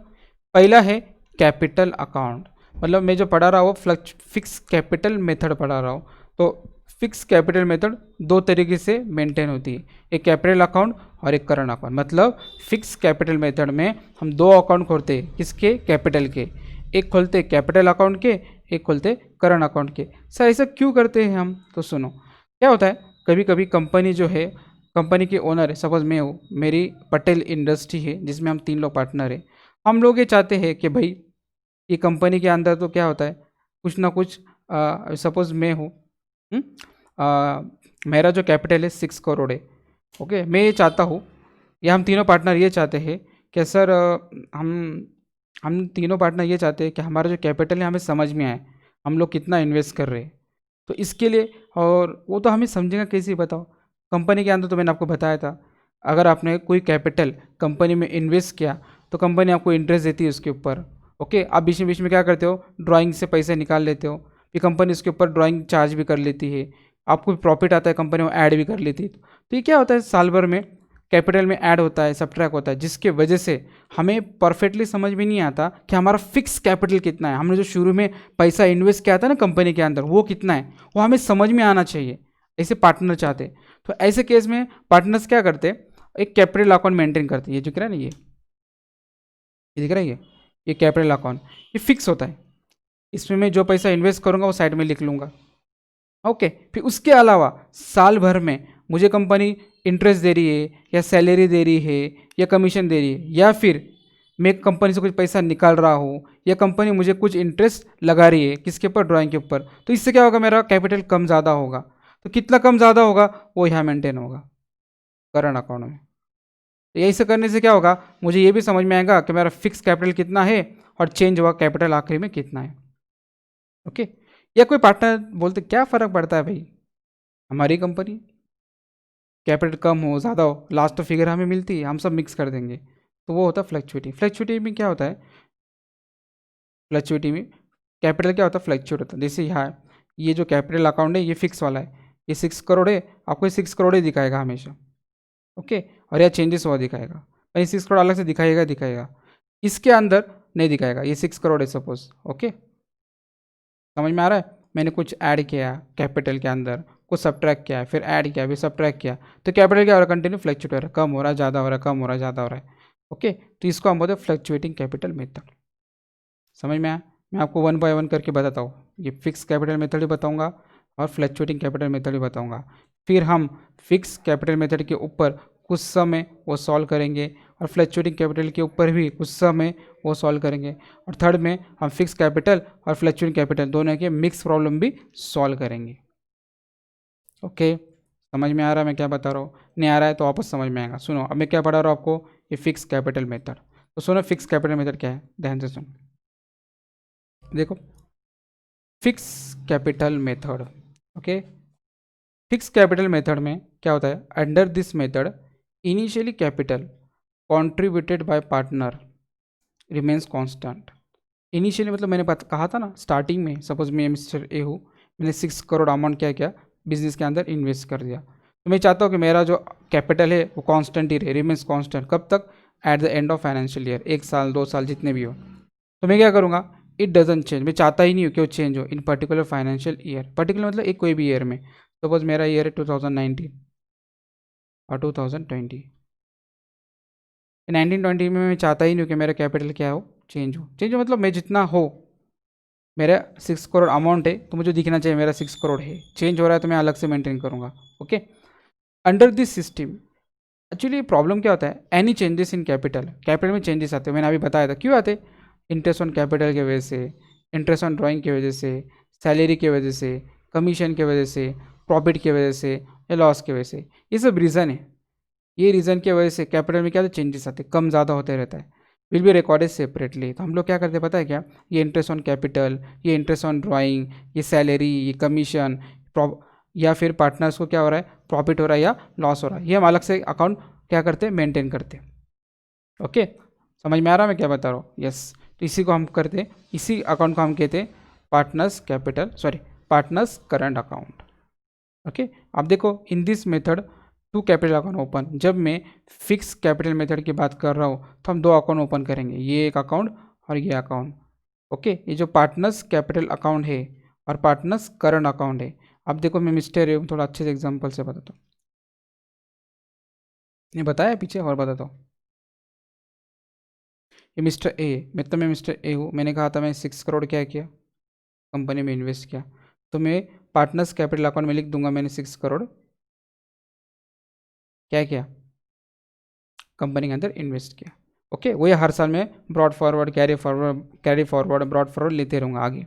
पहला है कैपिटल अकाउंट, मतलब मैं जो पढ़ा रहा हूँ फिक्स कैपिटल मेथड पढ़ा रहा हूँ। तो फिक्स कैपिटल मेथड दो तरीके से मेंटेन होती है, एक कैपिटल अकाउंट और एक करंट अकाउंट। मतलब फिक्स कैपिटल मेथड में हम दो अकाउंट खोलते हैं, किसके, कैपिटल के। एक खोलते कैपिटल अकाउंट के, एक खोलते करंट अकाउंट के। सर ऐसा क्यों करते हैं हम, तो सुनो। क्या होता है, कभी कभी कंपनी जो है, कंपनी के ओनर है, सपोज मैं हूँ, मेरी पटेल इंडस्ट्री है जिसमें हम 3 लोग पार्टनर हैं। हम लोग ये चाहते हैं कि भाई ये कंपनी के अंदर तो क्या होता है, कुछ ना कुछ, सपोज मैं हूँ, मेरा जो कैपिटल है 6 करोड़ है। ओके, मैं ये चाहता हूँ, या हम तीनों पार्टनर ये चाहते हैं कि सर हम तीनों पार्टनर ये चाहते हैं कि हमारा जो कैपिटल है हमें समझ में आए, हम लोग कितना इन्वेस्ट कर रहे हैं। तो इसके लिए, और वो तो हमें समझेगा कैसे, बताओ। कंपनी के अंदर तो मैंने आपको बताया था, अगर आपने कोई कैपिटल कंपनी में इन्वेस्ट किया तो कंपनी आपको इंटरेस्ट देती है उसके ऊपर। ओके, आप बीच में क्या करते हो, ड्राइंग से पैसे निकाल लेते हो, फिर कंपनी उसके ऊपर ड्राइंग चार्ज भी कर लेती है, आपको प्रॉफिट आता है, कंपनी में ऐड भी कर लेती है। तो ये क्या होता है, साल भर में कैपिटल में ऐड होता है, सब्ट्रैक्ट होता है, जिसके वजह से हमें परफेक्टली समझ में नहीं आता कि हमारा फिक्स कैपिटल कितना है। हमने जो शुरू में पैसा इन्वेस्ट किया था ना कंपनी के अंदर, वो कितना है, वो हमें समझ में आना चाहिए। ऐसे पार्टनर चाहते। तो ऐसे केस में पार्टनर्स क्या करते, एक कैपिटल अकाउंट मेंटेन करते। ये जो दिख रहा है ना, ये दिख रहा है, ये कैपिटल अकाउंट, ये फिक्स होता है। इसमें मैं जो पैसा इन्वेस्ट करूँगा वो साइड में लिख लूँगा। ओके, फिर उसके अलावा साल भर में मुझे कंपनी इंटरेस्ट दे रही है, या सैलरी दे रही है, या कमीशन दे रही है, या फिर मैं कंपनी से कुछ पैसा निकाल रहा हूँ, या कंपनी मुझे कुछ इंटरेस्ट लगा रही है, किसके ऊपर, ड्राइंग के ऊपर। तो इससे क्या होगा, मेरा कैपिटल कम ज़्यादा होगा। तो कितना कम ज़्यादा होगा, वो यहाँ मेंटेन होगा करंट अकाउंट में। तो यही से करने से क्या होगा, मुझे ये भी समझ में आएगा कि मेरा फिक्स कैपिटल कितना है और चेंज हुआ कैपिटल आखिरी में कितना है। ओके, या कोई पार्टनर बोलते क्या फ़र्क पड़ता है भाई, हमारी कंपनी कैपिटल कम हो ज़्यादा हो, लास्ट तो फिगर हमें मिलती है, हम सब मिक्स कर देंगे। तो वो होता है फ्लक्चुएटिंग। फ्लक्चुएटिंग में क्या होता है, फ्लक्चुएटिंग में कैपिटल क्या होता है, फ्लक्चुएट होता है। जैसे यहाँ ये जो कैपिटल अकाउंट है ये फिक्स वाला है, ये 6 करोड़ है, आपको ये 6 करोड़ ही दिखाएगा हमेशा। ओके, और यह चेंजेस हुआ दिखाएगा, ये 6 करोड़ अलग से दिखाएगा दिखाएगा, इसके अंदर नहीं दिखाएगा। ये 6 करोड़ है सपोज। ओके, समझ में आ रहा है। मैंने कुछ ऐड किया कैपिटल के अंदर, कुछ सब्ट्रैक्ट किया, फिर ऐड किया, फिर सब्ट्रैक्ट किया, तो कैपिटल क्या हो रहा है, कंटिन्यू फ्लक्चुएट हो रहा है, कम हो रहा है, ज़्यादा हो रहा है, कम हो रहा है, ज़्यादा हो रहा है। ओके, तो इसको हम बोलते हैं फ्लक्चुएटिंग कैपिटल मेथड। समझ में आया। मैं आपको 1 बाय 1 करके बताता हूँ, ये फिक्स कैपिटल मेथड ही बताऊँगा और फ्लक्चुएटिंग कैपिटल मेथड ही बताऊँगा। फिर हम फिक्स कैपिटल मेथड के ऊपर कुछ समय वो सॉल्व करेंगे, और फ्लक्चुएटिंग कैपिटल के ऊपर भी कुछ समय वो सॉल्व करेंगे, और थर्ड में हम फिक्स कैपिटल और फ्लक्चुएटिंग कैपिटल दोनों के मिक्स प्रॉब्लम भी सॉल्व करेंगे। ओके, समझ में आ रहा है मैं क्या बता रहा हूँ, नहीं आ रहा है तो वापस समझ में आएगा। सुनो, अब मैं क्या पढ़ा रहा हूँ आपको, ये फिक्स कैपिटल मेथड। तो सुनो फिक्स कैपिटल मेथड क्या है, ध्यान से सुनो। देखो, fix capital method. Okay, fix capital method में क्या होता है, under this method initially capital contributed bye partner remains constant. Initially मतलब मैंने कहा था ना स्टार्टिंग में, सपोज मैं मिस्टर ए हूँ, मैंने 6 करोड़ अमाउंट क्या किया, बिजनेस के अंदर इन्वेस्ट कर दिया। तो मैं चाहता हूँ कि मेरा जो कैपिटल है वो कांस्टेंट ही रहे, रिमेन्स कांस्टेंट। कब तक, at the end of financial year, 1 साल 2 साल जितने भी हो। तो मैं क्या करूँगा, इट डजंट चेंज, मैं चाहता ही नहीं हूँ कि वो चेंज हो इन पर्टिकुलर फाइनेंशियल ईयर। पर्टिकुलर मतलब एक कोई भी ईयर में, सपोज मेरा ईयर है 2019 और 2020। 1920 में मैं चाहता ही नहीं हूँ कि मेरा कैपिटल क्या हो, चेंज हो। चेंज हो मतलब मैं जितना हो, मेरा 6 करोड़ अमाउंट है तो मुझे दिखना चाहिए मेरा 6 करोड़ है, चेंज हो रहा है तो मैं अलग से मेंटेन करूँगा। Okay, under this system actually problem क्या होता है, any changes in capital, capital में चेंजेस आते हैं, मैंने अभी बताया था क्यों आते, इंटरेस्ट ऑन कैपिटल की वजह से, इंटरेस्ट ऑन ड्राइंग की वजह से, सैलरी की वजह से, कमीशन की वजह से, प्रॉफिट की वजह से, या लॉस की वजह से, ये सब रीज़न है। ये रीज़न की वजह से कैपिटल में क्या होता है, चेंजेस आते, कम ज़्यादा होते रहता है, विल बी रिकॉर्डेड सेपरेटली। तो हम लोग क्या करते हैं पता है क्या, ये इंटरेस्ट ऑन कैपिटल, ये इंटरेस्ट ऑन ड्राइंग, ये सैलरी, ये कमीशन, या फिर पार्टनर्स को क्या हो रहा है, प्रॉफिट हो रहा है या लॉस हो रहा है, ये हम अलग से अकाउंट क्या करते हैं, मेंटेन करते हैं। ओके, समझ में आ रहा है मैं क्या बता रहा हूँ? यस। तो इसी को हम करते, इसी अकाउंट को हम कहते partners capital, sorry, partners current account. Okay, अब देखो in this method two capital account open, जब मैं फिक्स कैपिटल मेथड की बात कर रहा हूँ तो हम दो अकाउंट ओपन करेंगे, ये एक अकाउंट और ये अकाउंट। ओके, ये जो पार्टनर्स कैपिटल अकाउंट है और पार्टनर्स करंट अकाउंट है। अब देखो मैं मिस्टर ए थोड़ा अच्छे से एग्जांपल से बताता हूँ, ये बताया पीछे और बताता हूँ। ये मिस्टर ए, मतलब मैं मिस्टर ए हूँ, मैंने कहा था मैं 6 करोड़ क्या किया, कंपनी में इन्वेस्ट किया, तो मैं पार्टनर्स कैपिटल अकाउंट में लिख दूंगा मैंने 6 करोड़ क्या किया, कंपनी के अंदर इन्वेस्ट किया। ओके, वही हर साल में brought forward, carry forward, brought forward लेते रहूँगा आगे।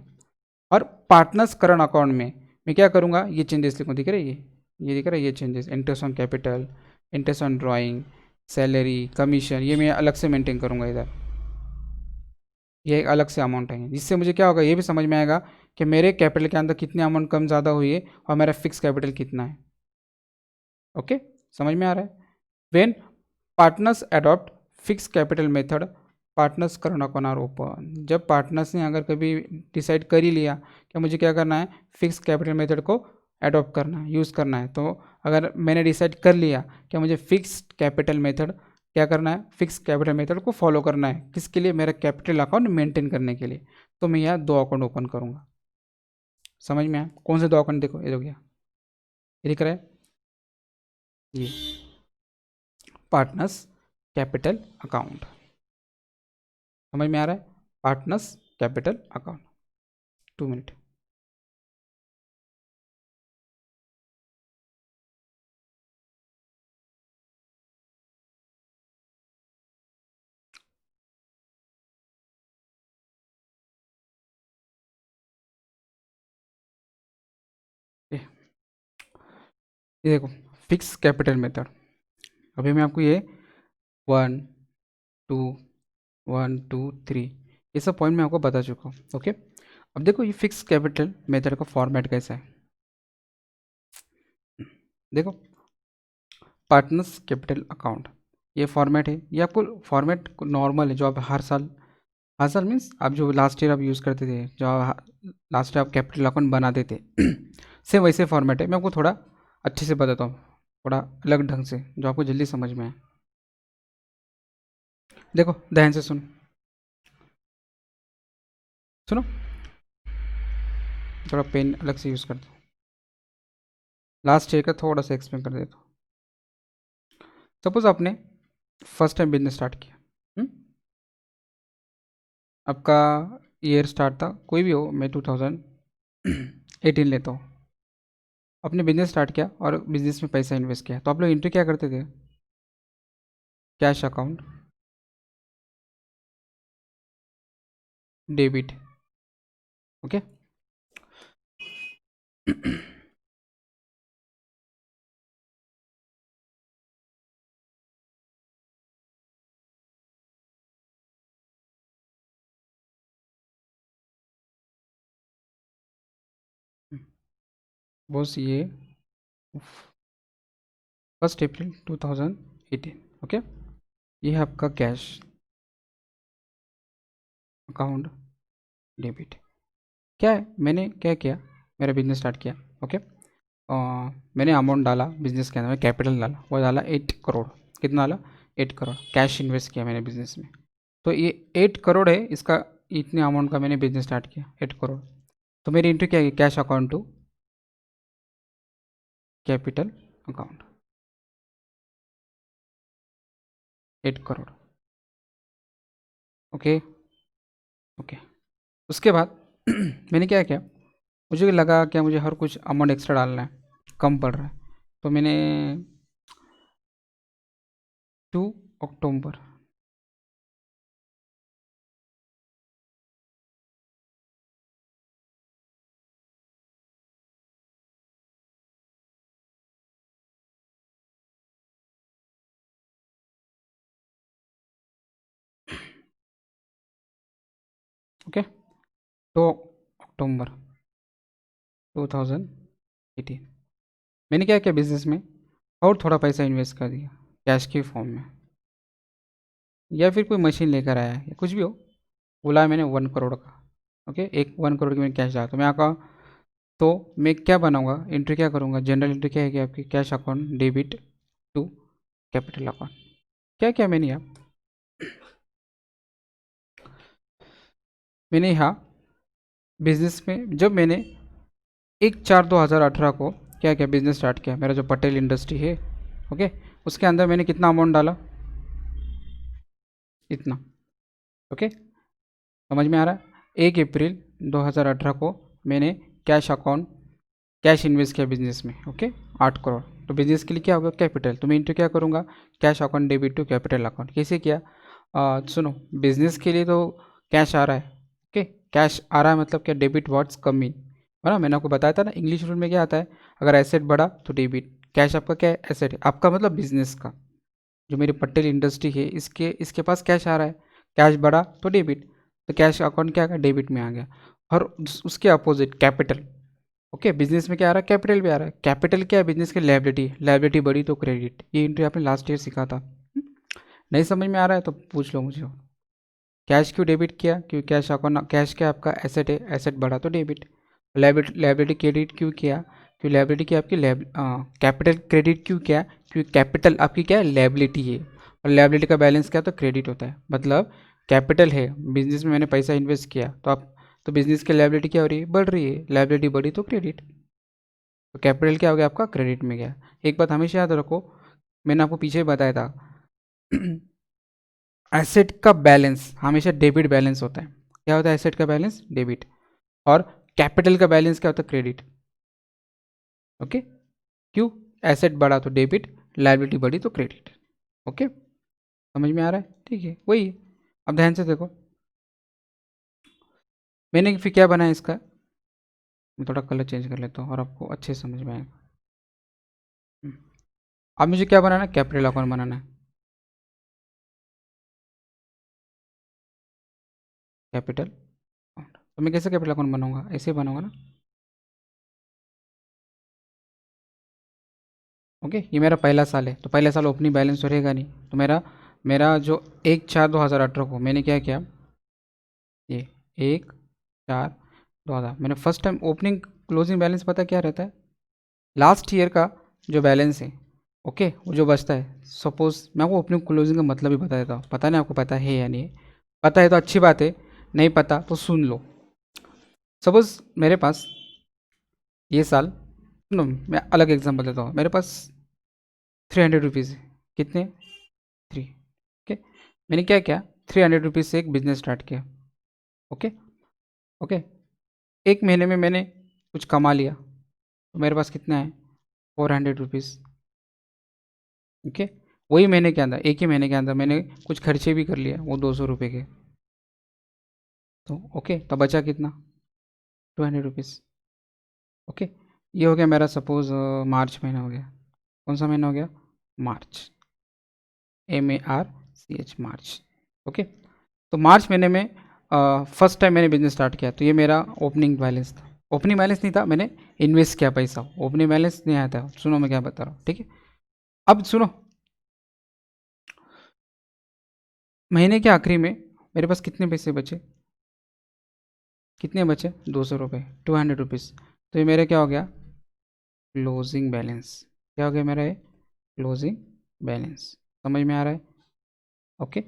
और पार्टनर्स करंट अकाउंट में मैं क्या करूँगा, ये चेंजेस लिखूँ, दिख रहे ये दिख रहा है, ये changes, interest on capital, interest on drawing, salary, commission, ये मैं अलग से मेंटेन करूँगा इधर, ये एक अलग से अमाउंट है, जिससे मुझे क्या होगा, ये भी समझ में आएगा कि मेरे कैपिटल के अंदर कितनी अमाउंट कम ज़्यादा हुई है और मेरा फिक्स कैपिटल कितना है। ओके, समझ में आ रहा है? When partners adopt fix capital method, partners current account are open, जब पार्टनर्स ने अगर कभी डिसाइड कर ही लिया कि मुझे क्या करना है, फिक्स कैपिटल मेथड को अडॉप्ट करना है, यूज़ करना है, तो अगर मैंने डिसाइड कर लिया कि मुझे फिक्स कैपिटल मेथड क्या करना है, फिक्स कैपिटल मेथड को फॉलो करना है, किसके लिए, मेरा कैपिटल अकाउंट मेंटेन करने के लिए, तो मैं यहाँ दो अकाउंट ओपन करूँगा। समझ में आया? कौन से दो अकाउंट, देखो ये हो गया, ये दिख रहा है, ये पार्टनर्स कैपिटल अकाउंट, समझ में आ रहा है? Partners capital account, 2 minute. ये देखो फिक्स कैपिटल मेथड, अभी मैं आपको ये 1 2 1 2 3 ये सब पॉइंट मैं आपको बता चुका हूँ। ओके, अब देखो ये फिक्स कैपिटल मेथड का फॉर्मेट कैसा है, देखो पार्टनर्स कैपिटल अकाउंट, ये फॉर्मेट है, ये आपको फॉर्मेट नॉर्मल है जो आप हर साल मीन्स आप जो लास्ट ईयर आप यूज़ करते थे, जो लास्ट ईयर आप कैपिटल अकाउंट बनाते थे सेम वैसे फॉर्मेट है। मैं आपको थोड़ा अच्छे से बताता हूँ, थोड़ा अलग ढंग से, जो आपको जल्दी समझ में आए। देखो ध्यान से सुनो, सुनो, थोड़ा पेन अलग से यूज़ करता हूँ, लास्ट ईयर का थोड़ा सा एक्सप्लेन कर देता हूँ। सपोज आपने फर्स्ट टाइम बिजनेस स्टार्ट किया, आपका ईयर स्टार्ट था, कोई भी हो, मैं 2018 लेता हूँ, आपने बिजनेस स्टार्ट किया और बिजनेस में पैसा इन्वेस्ट किया, तो आप लोग एंट्री क्या करते थे, cash account, debit. Okay boss, ये 1 अप्रैल 2018, ओके, ये है आपका कैश अकाउंट, डेबिट। क्या है, मैंने क्या किया, मेरा बिजनेस स्टार्ट किया, ओके, मैंने अमाउंट डाला बिजनेस के अंदर में, कैपिटल डाला, वो डाला 8 करोड़, कितना डाला, 8 करोड़ कैश इन्वेस्ट किया मैंने बिजनेस में। तो ये 8 करोड़ है, इसका इतने अमाउंट का मैंने बिजनेस स्टार्ट किया, 8 करोड़, तो मेरी एंट्री क्या है, cash account to capital account, 8 crore. Okay, okay, उसके बाद मैंने क्या किया, मुझे लगा क्या मुझे हर कुछ अमाउंट एक्स्ट्रा डालना है, कम पड़ रहा है, तो मैंने 2 अक्टूबर, ओके, 2 अक्टूबर 2018 मैंने क्या किया बिजनेस में, और थोड़ा पैसा इन्वेस्ट कर दिया कैश के फॉर्म में, या फिर कोई मशीन लेकर आया है, कुछ भी हो, बोला है मैंने 1 करोड़ का, ओके, एक 1 करोड़ की मैंने कैश डाला, तो मैं आपका, तो मैं क्या बनाऊंगा, एंट्री क्या करूंगा, जनरल एंट्री क्या है कि आपकी cash account debit to capital account. क्या क्या मैंने यहाँ, मैंने यहाँ बिजनेस में जब मैंने 1/4/2018 को क्या क्या बिजनेस स्टार्ट किया, मेरा जो पटेल इंडस्ट्री है, ओके, उसके अंदर मैंने कितना अमाउंट डाला, इतना, ओके, समझ में आ रहा है। 1 अप्रैल 2018 को मैंने कैश अकाउंट, कैश इन्वेस्ट किया बिजनेस में, ओके, 8 करोड़। तो बिजनेस के लिए क्या होगा, कैपिटल, तो मैं इंटू क्या करूँगा, cash account debit to capital account. कैसे किया, सुनो, बिजनेस के लिए तो कैश आ रहा है, ओके, कैश आ रहा है मतलब क्या, डेबिट व्हाट्स कमिंग, है ना, मैंने आपको बताया था ना, इंग्लिश रूल में क्या आता है, अगर एसेट बढ़ा तो डेबिट, कैश आपका क्या है, एसेट है आपका, मतलब बिजनेस का, जो मेरी पटेल इंडस्ट्री है इसके इसके पास कैश आ रहा है, कैश बढ़ा तो डेबिट, तो कैश अकाउंट क्या आ गया, डेबिट में आ गया। और उसके अपोजिट कैपिटल, ओके, बिजनेस में क्या आ रहा है, कैपिटल भी आ रहा है, कैपिटल क्या है, बिजनेस की लायबिलिटी, लायबिलिटी बढ़ी तो क्रेडिट, ये एंट्री आपने लास्ट ईयर सीखा था। नहीं समझ में आ रहा है तो पूछ लो मुझे। कैश क्यों डेबिट किया, क्योंकि कैश अकाउंट, कैश क्या आपका एसेट है, एसेट बढ़ा तो डेबिट। लायबिलिटी, लायबिलिटी क्रेडिट क्यों किया, क्योंकि लायबिलिटी की आपकी कैपिटल क्रेडिट क्यों किया, क्योंकि कैपिटल आपकी क्या है, लायबिलिटी है, और लायबिलिटी का बैलेंस क्या, तो क्रेडिट होता है, मतलब कैपिटल है, बिजनेस में मैंने पैसा इन्वेस्ट किया, तो आप, तो बिजनेस की लायबिलिटी क्या हो रही है, बढ़ रही है, लायबिलिटी बढ़ी तो क्रेडिट, तो कैपिटल क्या हो गया आपका, क्रेडिट में गया। एक बात हमेशा याद रखो, मैंने आपको पीछे बताया था, एसेट का बैलेंस हमेशा डेबिट बैलेंस होता है। क्या होता है एसेट का बैलेंस, डेबिट, और कैपिटल का बैलेंस क्या होता है, क्रेडिट, ओके, क्यों, एसेट बढ़ा तो डेबिट, लायबिलिटी बढ़ी तो क्रेडिट, ओके, समझ में आ रहा है, ठीक है, वही। अब ध्यान से देखो, मैंने फिर क्या बनाया इसका, मैं थोड़ा कलर चेंज कर लेता हूँ और आपको अच्छे से समझ में आएगा। अब मुझे क्या बनाना है, कैपिटल अकाउंट बनाना है, कैपिटल अकाउंट, तो मैं कैसे कैपिटल अकाउंट बनाऊंगा, ऐसे बनाऊंगा ना, ओके, ये मेरा पहला साल है, तो पहला साल ओपनिंग बैलेंस तो रहेगा नहीं, तो मेरा मेरा जो 1/4/2018 को मैंने क्या किया, ये 1/4/2000, मैंने first time opening closing balance पता क्या रहता है, लास्ट ईयर का जो बैलेंस है, ओके, वो जो बचता है, सपोज मैं आपको ओपनिंग क्लोजिंग का मतलब भी बता देता हूँ, पता नहीं आपको पता है या नहीं, पता है तो अच्छी बात है, नहीं पता तो सुन लो। सपोज मेरे पास ये साल, सुनो मैं अलग एग्जाम्पल देता हूँ, मेरे पास 300 रुपीज़ है, कितने, 3, ओके, मैंने क्या किया, 300 रुपीज़ से एक बिजनेस स्टार्ट किया, ओके, ओके, एक महीने में मैंने कुछ कमा लिया, तो मेरे पास कितना है, 400 रुपीज़, ओके, वही महीने के अंदर, एक ही महीने के अंदर मैंने कुछ खर्चे भी कर लिए, वो 200 रुपये के, तो ओके, तो बचा कितना, 200 रुपीज़, ओके, ये हो गया मेरा सपोज मार्च महीना हो गया, कौन सा महीना हो गया, मार्च, MARCH, मार्च, ओके, तो मार्च महीने में फर्स्ट टाइम मैंने बिजनेस स्टार्ट किया, तो ये मेरा ओपनिंग बैलेंस था, ओपनिंग बैलेंस नहीं था, मैंने इन्वेस्ट किया पैसा, ओपनिंग बैलेंस नहीं आया था, सुनो मैं क्या बता रहा हूँ, ठीक है। अब सुनो, महीने के आखिरी में मेरे पास कितने पैसे बचे, कितने बचे, 200 रुपये, 200 रुपीज़, तो ये मेरा क्या हो गया, क्लोजिंग बैलेंस, क्या हो गया मेरा ये, क्लोजिंग बैलेंस, समझ में आ रहा है, ओके।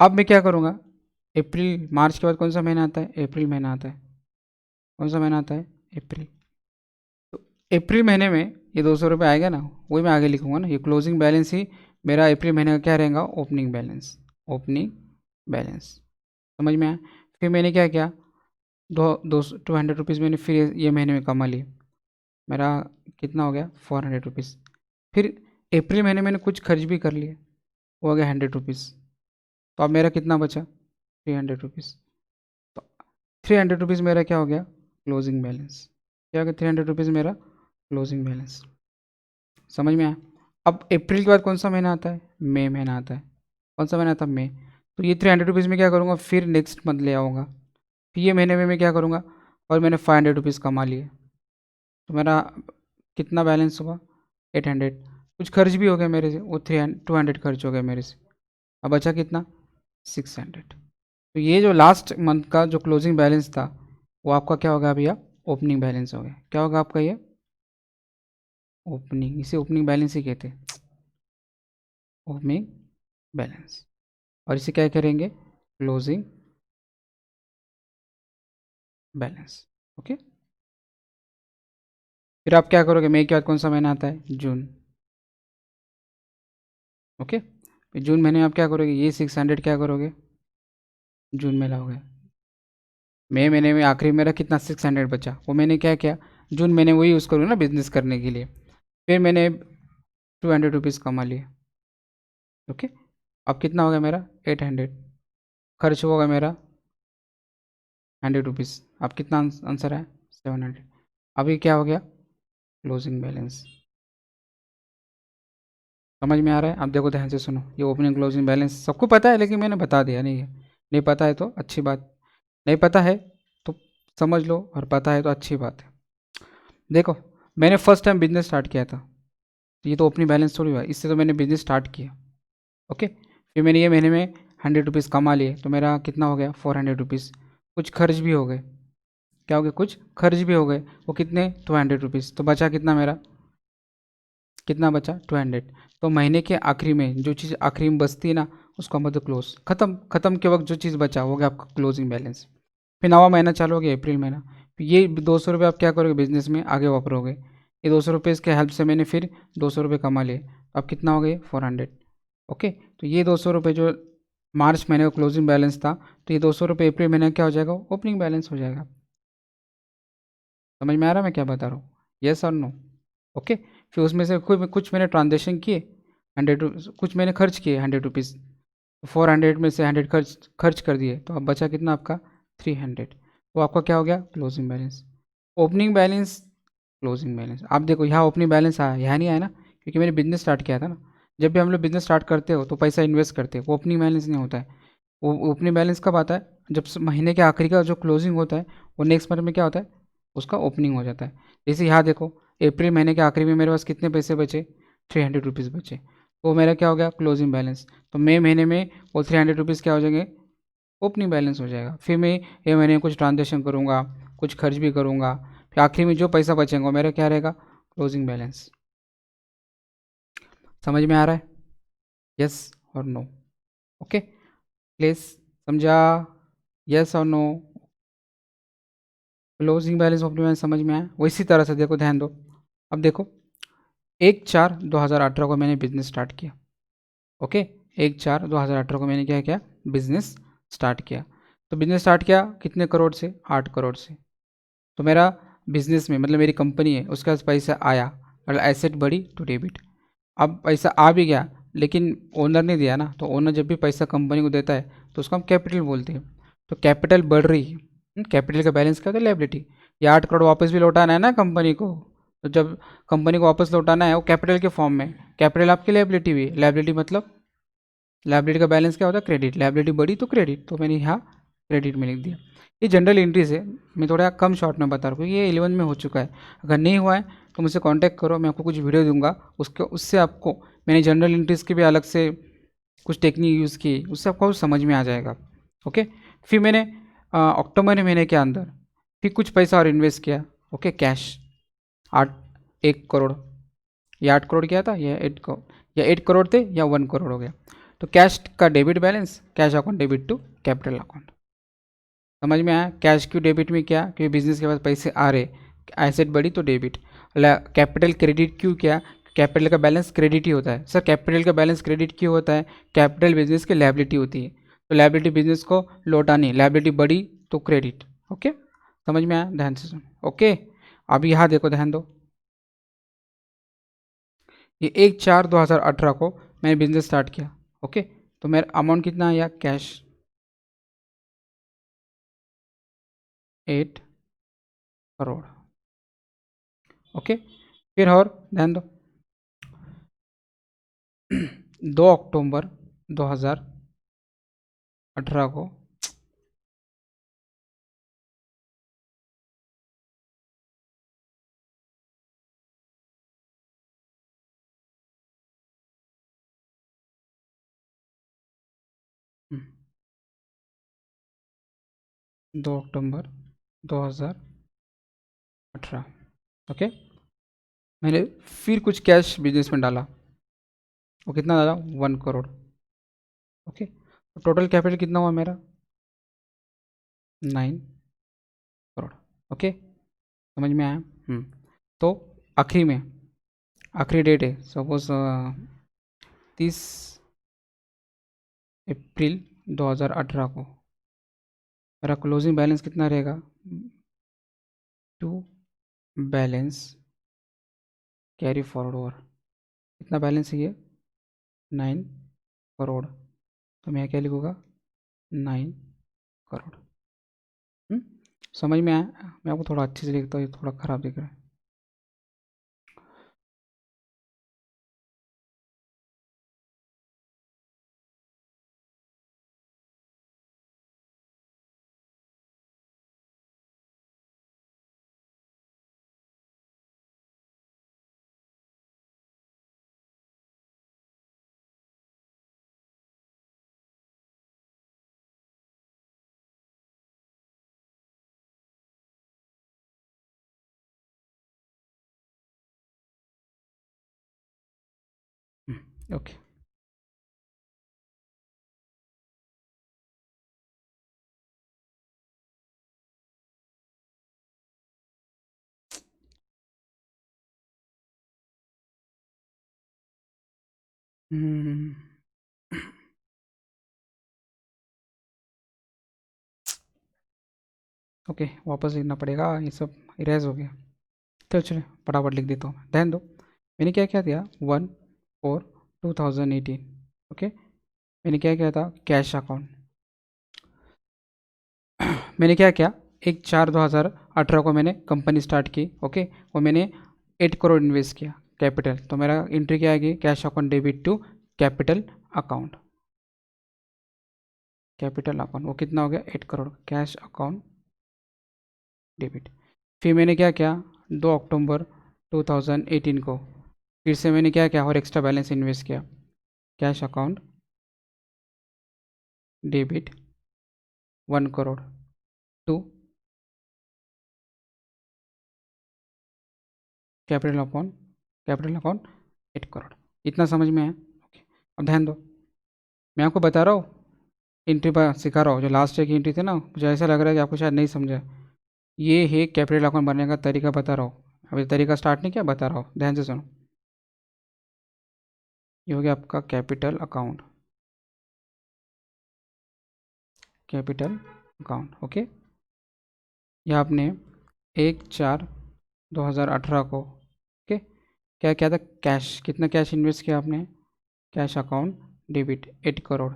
अब मैं क्या करूँगा, अप्रैल मार्च के बाद कौन सा महीना आता है, अप्रैल महीना आता है, कौन सा महीना आता है, अप्रैल, तो अप्रैल महीने में ये 200 रुपये आएगा ना, वही मैं आगे लिखूंगा ना, ये क्लोजिंग बैलेंस ही मेरा अप्रैल महीने का क्या रहेगा, ओपनिंग बैलेंस, ओपनिंग बैलेंस, समझ में आया। फिर मैंने क्या किया, 200 रुपीज़ मैंने फिर ये महीने में कमा लिए, मेरा कितना हो गया, 400 रुपीज़। फिर अप्रैल महीने मैंने कुछ खर्च भी कर लिए, वो हो गया 100 रुपीज़, तो अब मेरा कितना बचा, 300 रुपीज़, तो 300 रुपीज़ मेरा क्या हो गया, क्लोजिंग बैलेंस, क्या हो गया, 300 रुपीज़ मेरा क्लोजिंग बैलेंस, समझ में आया। अब अप्रैल के बाद कौन सा महीना आता है, मई महीना आता है, कौन सा महीना आता है, मई, तो ये 300 रुपीज़ में क्या करूँगा, फिर नेक्स्ट मंथ ले आऊँगा, फिर ये महीने में मैं क्या करूँगा, और मैंने 500 रुपीज़ कमा लिए, तो मेरा कितना बैलेंस हुआ, 800, कुछ खर्च भी हो गया मेरे से, वो 200 खर्च हो गया मेरे से, अब बचा कितना, 600। तो ये जो लास्ट मंथ का जो क्लोजिंग बैलेंस था वो आपका क्या होगा भैया, ओपनिंग बैलेंस हो गया। क्या होगा आपका ये ओपनिंग, इसे ओपनिंग बैलेंस ही कहते हैं, ओपनिंग बैलेंस। और इसे क्या करेंगे, क्लोजिंग बैलेंस। ओके, फिर आप क्या करोगे, मई के बाद कौन सा महीना आता है, जून। ओके, फिर जून महीने में आप क्या करोगे, ये 600 क्या करोगे, जून में लाओगे। मई महीने में आखिरी मेरा कितना 600 बचा, वो मैंने क्या किया, जून महीने वही यूज़ करूँ ना बिजनेस करने के लिए। फिर मैंने 200 रुपीज़ कमा लिए। ओके, अब कितना हो गया मेरा 800, खर्च होगा मेरा 100 रुपीज़। अब कितना आंसर है 700। अभी क्या हो गया, क्लोजिंग बैलेंस। समझ में आ रहा है, आप देखो ध्यान से सुनो, ये ओपनिंग क्लोजिंग बैलेंस सबको पता है, लेकिन मैंने बता दिया, नहीं है, नहीं पता है तो अच्छी बात, नहीं पता है तो समझ लो, और पता है तो अच्छी बात है। देखो, मैंने फर्स्ट टाइम बिजनेस स्टार्ट किया था, तो ये तो ओपनिंग बैलेंस थोड़ी हुआ, इससे तो मैंने बिजनेस स्टार्ट किया। ओके, फिर मैंने ये महीने में 100 रुपीज़ कमा लिए, तो मेरा कितना हो गया 400 रुपीज़। कुछ खर्च भी हो गए, क्या हो गया, कुछ खर्च भी हो गए, वो कितने 200 रुपीज़। तो बचा कितना मेरा, कितना बचा 200। तो महीने के आखिरी में जो चीज़ आखिरी में बचती है ना, उसको हम बोलते क्लोज, खत्म, खत्म के वक्त जो चीज़ बचा हो गया आपका क्लोजिंग बैलेंस। फिर नवा महीना चालू हो गया, अप्रैल महीना। फिर ये 200 रुपये आप क्या करोगे, बिजनेस में आगे वापरोगे। ये 200 रुपये के हेल्प से मैंने फिर 200 रुपये कमा लिए, तो अब कितना हो गए 400। ओके, तो ये 200 रुपये जो मार्च महीने का क्लोजिंग बैलेंस था, तो ये 200 रुपये अप्रैल महीने क्या हो जाएगा, ओपनिंग बैलेंस हो जाएगा। समझ में आ रहा है मैं क्या बता रहा हूँ, येस और नो। ओके, फिर उसमें से कुछ मैंने ट्रांजेक्शन किए, 100, कुछ मैंने खर्च किए 100 रुपीज़, 400 में से 100 खर्च कर दिए, तो अब बचा कितना आपका 300। तो आपका क्या हो गया, closing balance. Opening balance, closing balance. आप देखो यहाँ ओपनिंग बैलेंस आया, यहाँ नहीं आया ना, क्योंकि मैंने बिजनेस स्टार्ट किया था ना। जब भी हम लोग बिजनेस स्टार्ट करते हो तो पैसा इन्वेस्ट करते हैं, वो ओपनिंग बैलेंस नहीं होता है। वो ओपनिंग बैलेंस कब आता है, जब महीने के आखिरी का जो क्लोजिंग होता है, वो नेक्स्ट मंथ में क्या होता है, उसका ओपनिंग हो जाता है। जैसे यहाँ देखो, अप्रैल महीने के आखिरी में मेरे पास कितने पैसे बचे, 300 रुपीज़ बचे, तो मेरा क्या हो गया क्लोजिंग बैलेंस। तो मई महीने में वो 300 रुपीज़ क्या हो जाएंगे, ओपनिंग बैलेंस हो जाएगा। फिर मैं ये महीने कुछ ट्रांजेक्शन करूँगा, कुछ खर्च भी करूँगा, फिर आखिरी में जो पैसा बचेगा वो मेरा क्या रहेगा, क्लोजिंग बैलेंस। समझ में आ रहा है, यस और नो। ओके, प्लीज समझा, यस और no. Closing balance opening balance समझ में आया, वैसी तरह से देखो, ध्यान दो। अब देखो, 1/4/2018 को मैंने बिजनेस स्टार्ट किया। ओके, 1/4/2018 को मैंने क्या किया, बिजनेस स्टार्ट किया। तो बिजनेस स्टार्ट किया कितने करोड़ से, 8 करोड़ से। तो मेरा बिजनेस में मतलब मेरी कंपनी है, उसके पास पैसा आया, मतलब एसेट बढ़ी तो डेबिट। अब पैसा आ भी गया, लेकिन ओनर ने दिया ना, तो ओनर जब भी पैसा कंपनी को देता है तो उसको हम कैपिटल बोलते हैं। तो कैपिटल बढ़ रही है, कैपिटल का बैलेंस क्या होता है, लायबिलिटी। ये 8 करोड़ वापस भी लौटाना है ना कंपनी को, तो जब कंपनी को वापस लौटाना है वो कैपिटल के फॉर्म में, कैपिटल आपकी लायबिलिटी भी है, लायबिलिटी मतलब लायबिलिटी का बैलेंस क्या होता है, क्रेडिट। लायबिलिटी बढ़ी तो क्रेडिट, तो मैंने यहाँ क्रेडिट में लिख दिया। ये जनरल एंट्रीज है, मैं थोड़ा कम शॉर्ट में बता रहा हूँ, ये 11 में हो चुका है। अगर नहीं हुआ है तो मुझसे कांटेक्ट करो, मैं आपको कुछ वीडियो दूंगा, उसके उससे आपको मैंने जनरल एंट्रीज की भी अलग से कुछ टेक्निक यूज़ की, उससे आपको समझ में आ जाएगा। ओके, फिर मैंने अक्टूबर महीने के अंदर फिर कुछ पैसा और इन्वेस्ट किया। ओके, कैश 1 करोड़, ये 8 करोड़ किया था, ये 8 करोड़, या 8 करोड़ थे या 1 करोड़ हो गया। तो कैश का debit balance, cash account debit to capital account. समझ में आया, कैश क्यों डेबिट में किया, क्योंकि बिजनेस के पास पैसे आ रहे, एसेट बढ़ी तो डेबिट। कैपिटल क्रेडिट क्यों किया, कैपिटल का बैलेंस क्रेडिट ही होता है। सर कैपिटल का बैलेंस क्रेडिट क्यों होता है, कैपिटल बिजनेस की लायबिलिटी होती है, तो लायबिलिटी बिजनेस को लौटानी, लायबिलिटी बढ़ी तो क्रेडिट। ओके, समझ में आया, ध्यान से सुन। ओके, अब यहाँ देखो, ध्यान दो, ये 1/4/2018 को मैंने बिजनेस स्टार्ट किया। ओके, तो मेरा अमाउंट कितना आया, कैश 8 करोड़। ओके, फिर और ध्यान दो, 2 अक्टूबर 2018 को 2 अक्टूबर 2018। ओके, मैंने फिर कुछ कैश बिजनेस में डाला, वो कितना डाला? 1 करोड़। ओके, तो टोटल कैपिटल कितना हुआ मेरा? 9 करोड़। ओके, समझ में आया? तो आखिरी में, आखिरी डेट है सपोज 30 अप्रैल 2018 को मेरा क्लोजिंग बैलेंस कितना रहेगा? To balance carry forward over, कितना बैलेंस है ये? 9 करोड़। तो मैं क्या लिखूँगा? 9 करोड़। समझ में आया? मैं आपको थोड़ा अच्छे से लिखता हूँ, ये थोड़ा ख़राब दिख रहा है। ओके, ओके, वापस लिखना पड़ेगा, ये सब इरेज हो गया। चलो चलो फटाफट लिख देता हूँ, ध्यान दो। मैंने क्या क्या दिया? 1/4/2018। ओके, मैंने क्या किया था? Cash account. मैंने क्या किया? 1/4/2018 को मैंने कंपनी स्टार्ट की। ओके, वो मैंने 8 करोड़ इन्वेस्ट किया कैपिटल। तो मेरा एंट्री क्या आएगी? Cash account debit to capital account. Capital account वो कितना हो गया? 8 करोड़ कैश अकाउंट डेबिट। फिर मैंने क्या किया? 2 अक्टूबर 2018 को फिर से मैंने क्या किया? और एक्स्ट्रा बैलेंस इन्वेस्ट किया। Cash account debit 1 crore to capital account 8 crore. इतना समझ में है? ओके, अब ध्यान दो, मैं आपको बता रहा हूँ, एंट्री पर सिखा रहा हूँ। जो लास्ट ईयर की एंट्री थी ना, मुझे ऐसा लग रहा है कि आपको शायद नहीं समझा। ये है कैपिटल अकाउंट बनने का तरीका, बता रहा हूँ। अभी तरीका स्टार्ट नहीं किया, बता रहा हूँ, ध्यान से सुनो। ये हो गया आपका capital account, capital account. Okay, यह आपने 1/4/2018 को, ओके, क्या क्या था? कैश, कितना कैश इन्वेस्ट किया आपने? Cash account debit 8 crore.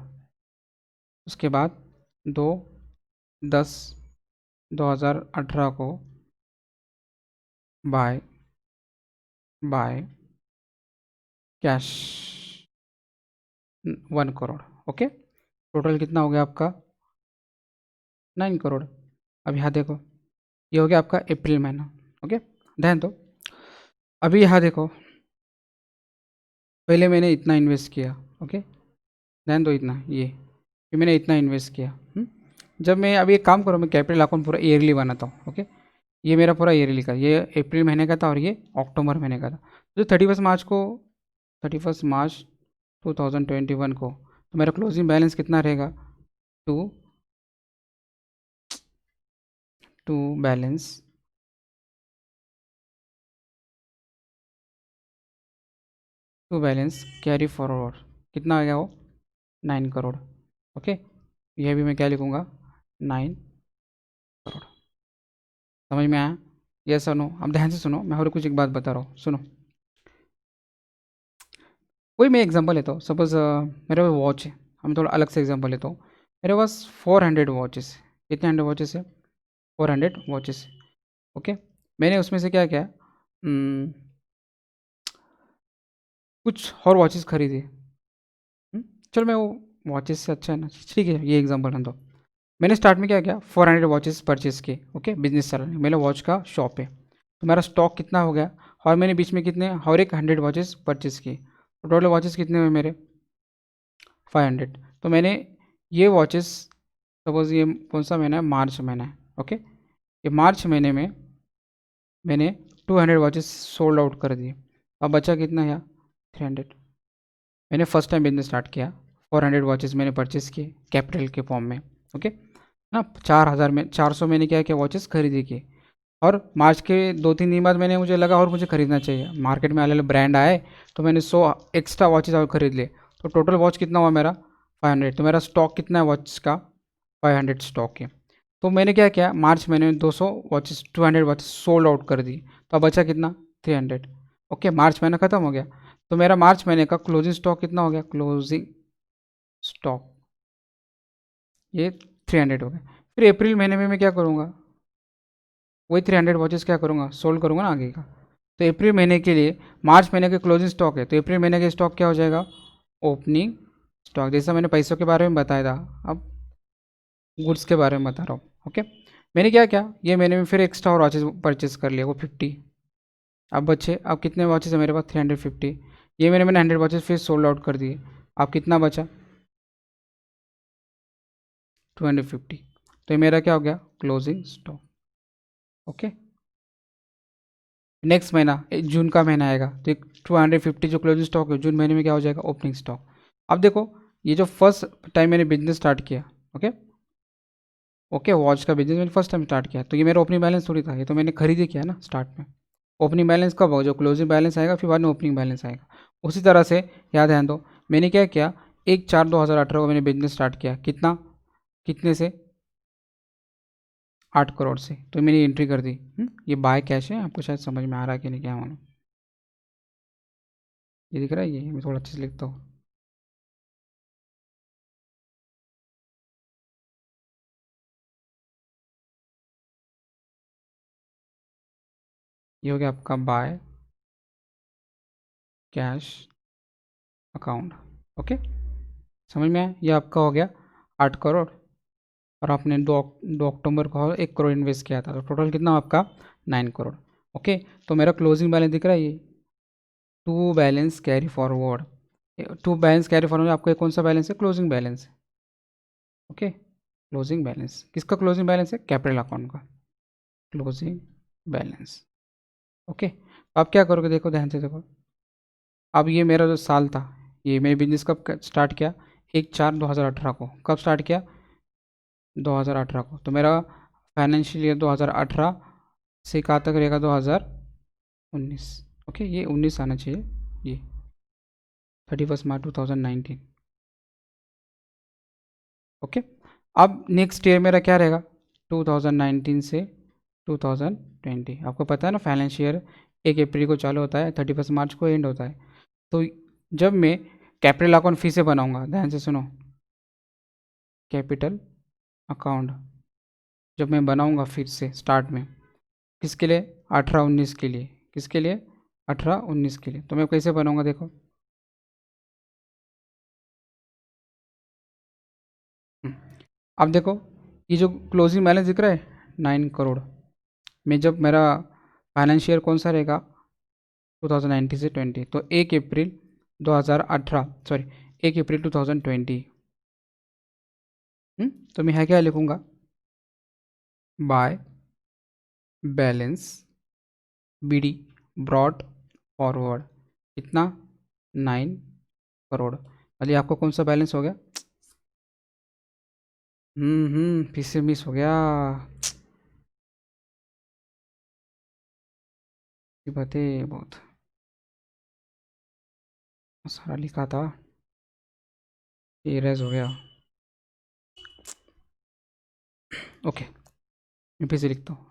उसके बाद 2/10/2018 को by by cash 1 crore. Okay, total कितना हो गया आपका? 9 करोड़। अब यहाँ देखो, ये हो गया आपका अप्रैल महीना। ओके, ध्यान दो, अभी यहाँ देखो, पहले मैंने इतना इन्वेस्ट किया। ओके, ध्यान दो, इतना ये, फिर मैंने इतना इन्वेस्ट किया। जब मैं अभी एक काम करो, मैं कैपिटल अकाउंट पूरा ईयरली बनाता हूँ। ओके, ये मेरा पूरा ईयरली का, ये अप्रैल महीने का था और ये अक्टूबर महीने का था। जो 31 मार्च 2021 को, तो मेरा क्लोजिंग बैलेंस कितना रहेगा? To to balance to balance carry forward कितना आ गया? वो 9 करोड़। ओके, यह भी मैं क्या लिखूँगा? 9 करोड़। समझ में आया? ये सुनो, अब ध्यान से सुनो, मैं और कुछ एक बात बता रहा हूँ, सुनो। कोई मैं एग्जांपल लेता हूँ, सपोज मेरे पास वॉच है। हम थोड़ा अलग से एग्जांपल लेता हूँ। मेरे पास 400 वॉचेस है। कितने 100 वॉचेस है? 400 वॉचेस। ओके, मैंने उसमें से क्या किया? कुछ और वॉचेस खरीदे। चलो, मैं वो वॉचेस से अच्छा है ना, ठीक है, ये एग्जांपल दो। मैंने स्टार्ट में क्या किया? 400 वॉचेस परचेस किए। ओके, बिजनेस चलाने, मेरा वॉच का शॉप है, तो मेरा स्टॉक कितना हो गया? और मैंने बीच में कितने और एक 100 वॉचेस परचेस किए, तो टोटल वॉचेस कितने हुए मेरे? 500। तो मैंने ये वॉचेस सपोज ये कौन सा महीना है, मार्च महीना है। ओके, ये मार्च महीने में मैंने 200 वॉचेस सोल्ड आउट कर दिए। अब बचा कितना यार, 300। मैंने फर्स्ट टाइम बिजनेस स्टार्ट किया, 400 वॉचेस मैंने परचेस किए कैपिटल के फॉर्म में। ओके ना, 4000 में 400 मैंने क्या क्या वॉचेस खरीदी की। और मार्च के 2-3 दिन बाद मैंने मुझे लगा और मुझे खरीदना चाहिए, मार्केट में अलग अलग ब्रांड आए तो मैंने 100 एक्स्ट्रा वॉचेस और खरीद लिए। तो टोटल वॉच कितना हुआ मेरा, 500। तो मेरा स्टॉक कितना है वॉच का, 500 स्टॉक है। तो मैंने क्या किया, मार्च महीने में 200 वॉचेस 200 वॉचेस सोल्ड आउट कर दी। तो अब बचा कितना, 300। ओके, मार्च महीना ख़त्म हो गया। तो मेरा मार्च महीने का क्लोजिंग स्टॉक कितना हो गया, क्लोजिंग स्टॉक ये 300 हो गया। फिर अप्रैल महीने में मैं क्या करूँगा, वही 300 वॉचेस क्या करूँगा, सोल्ड करूँगा ना आगे का। तो अप्रैल महीने के लिए मार्च महीने के क्लोजिंग स्टॉक है, तो अप्रैल महीने के स्टॉक क्या हो जाएगा, ओपनिंग स्टॉक। जैसा मैंने पैसों के बारे में बताया था, अब गुड्स के बारे में बता रहा हूँ। ओके, मैंने क्या क्या, ये मैंने भी फिर एक्स्ट्रा और वॉचेस परचेस कर लिया, वो 50। अब बचे, अब कितने वॉचेस है मेरे पास, 350। ये मैंने 100 वॉचेस फिर सोल्ड आउट कर दिए। अब कितना बचा, 250। तो ये मेरा क्या हो गया, क्लोजिंग स्टॉक। ओके, नेक्स्ट महीना जून का महीना आएगा, तो 250 जो क्लोजिंग स्टॉक है जून महीने में क्या हो जाएगा, ओपनिंग स्टॉक। अब देखो, ये जो फर्स्ट टाइम मैंने बिजनेस स्टार्ट किया, ओके ओके, वॉच का बिजनेस मैंने फर्स्ट टाइम स्टार्ट किया, तो ये मेरा ओपनिंग बैलेंस थोड़ी था, ये तो मैंने खरीदी किया ना स्टार्ट में। ओपनिंग बैलेंस कब होगा, जो क्लोजिंग बैलेंस आएगा फिर बाद में ओपनिंग बैलेंस आएगा। उसी तरह से याद ध्यान दो, मैंने क्या किया, 1/4/2018 को मैंने बिजनेस स्टार्ट किया, कितना, कितने से, 8 करोड़ से। तो मैंने एंट्री कर दी। ये बाय कैश है, आपको शायद समझ में आ रहा है कि नहीं, क्या मालूम। ये दिख रहा है, ये मैं थोड़ा अच्छे से लिखता हूँ। ये हो गया आपका बाय कैश अकाउंट। ओके, समझ में आया, ये आपका हो गया 8 करोड़। और आपने 2 अक्टूबर को 1 करोड़ इन्वेस्ट किया था, तो टोटल कितना आपका, 9 करोड़। ओके, तो मेरा क्लोजिंग बैलेंस दिख रहा है ये, to balance carry forward. To balance carry forward आपका कौन सा बैलेंस है, क्लोजिंग बैलेंस है। ओके, क्लोजिंग बैलेंस किसका, क्लोजिंग बैलेंस है कैपिटल अकाउंट का क्लोजिंग बैलेंस। ओके, तो आप क्या करोगे, देखो ध्यान से देखो। अब ये मेरा जो साल था, ये मैंने बिजनेस कब स्टार्ट किया, 1/4/2018 को। कब स्टार्ट किया, 2018 को। तो मेरा फाइनेंशियल ईयर 2018 से कहाँ तक रहेगा, 2019। ओके, ये 19 आना चाहिए, ये 31 मार्च 2019। ओके, अब नेक्स्ट ईयर मेरा क्या रहेगा, 2019 से 2020। आपको पता है ना, फाइनेंशियल ईयर 1 अप्रैल को चालू होता है, 31 मार्च को एंड होता है। तो जब मैं कैपिटल अकाउंट फिर से बनाऊंगा, ध्यान से सुनो, कैपिटल अकाउंट जब मैं बनाऊंगा फिर से स्टार्ट में, किसके लिए, 18-19 के लिए, किसके लिए, 18-19 के लिए। तो मैं कैसे बनाऊंगा, देखो। हम्म, अब देखो, ये जो क्लोजिंग बैलेंस दिख रहा है 9 करोड़, में जब मेरा फाइनेंशियल कौन सा रहेगा, 2019 से 20, तो 1 अप्रैल 2018, सॉरी 1 अप्रैल 2020। तो मैं यहाँ क्या लिखूँगा, by balance BD brought forward, कितना, 9 करोड़। अली आपको कौन सा बैलेंस हो गया, फिर से मिस हो गया, ये बात है बहुत सारा लिखा था, इरेज हो गया। ओके, मैं फिर से लिखता हूँ,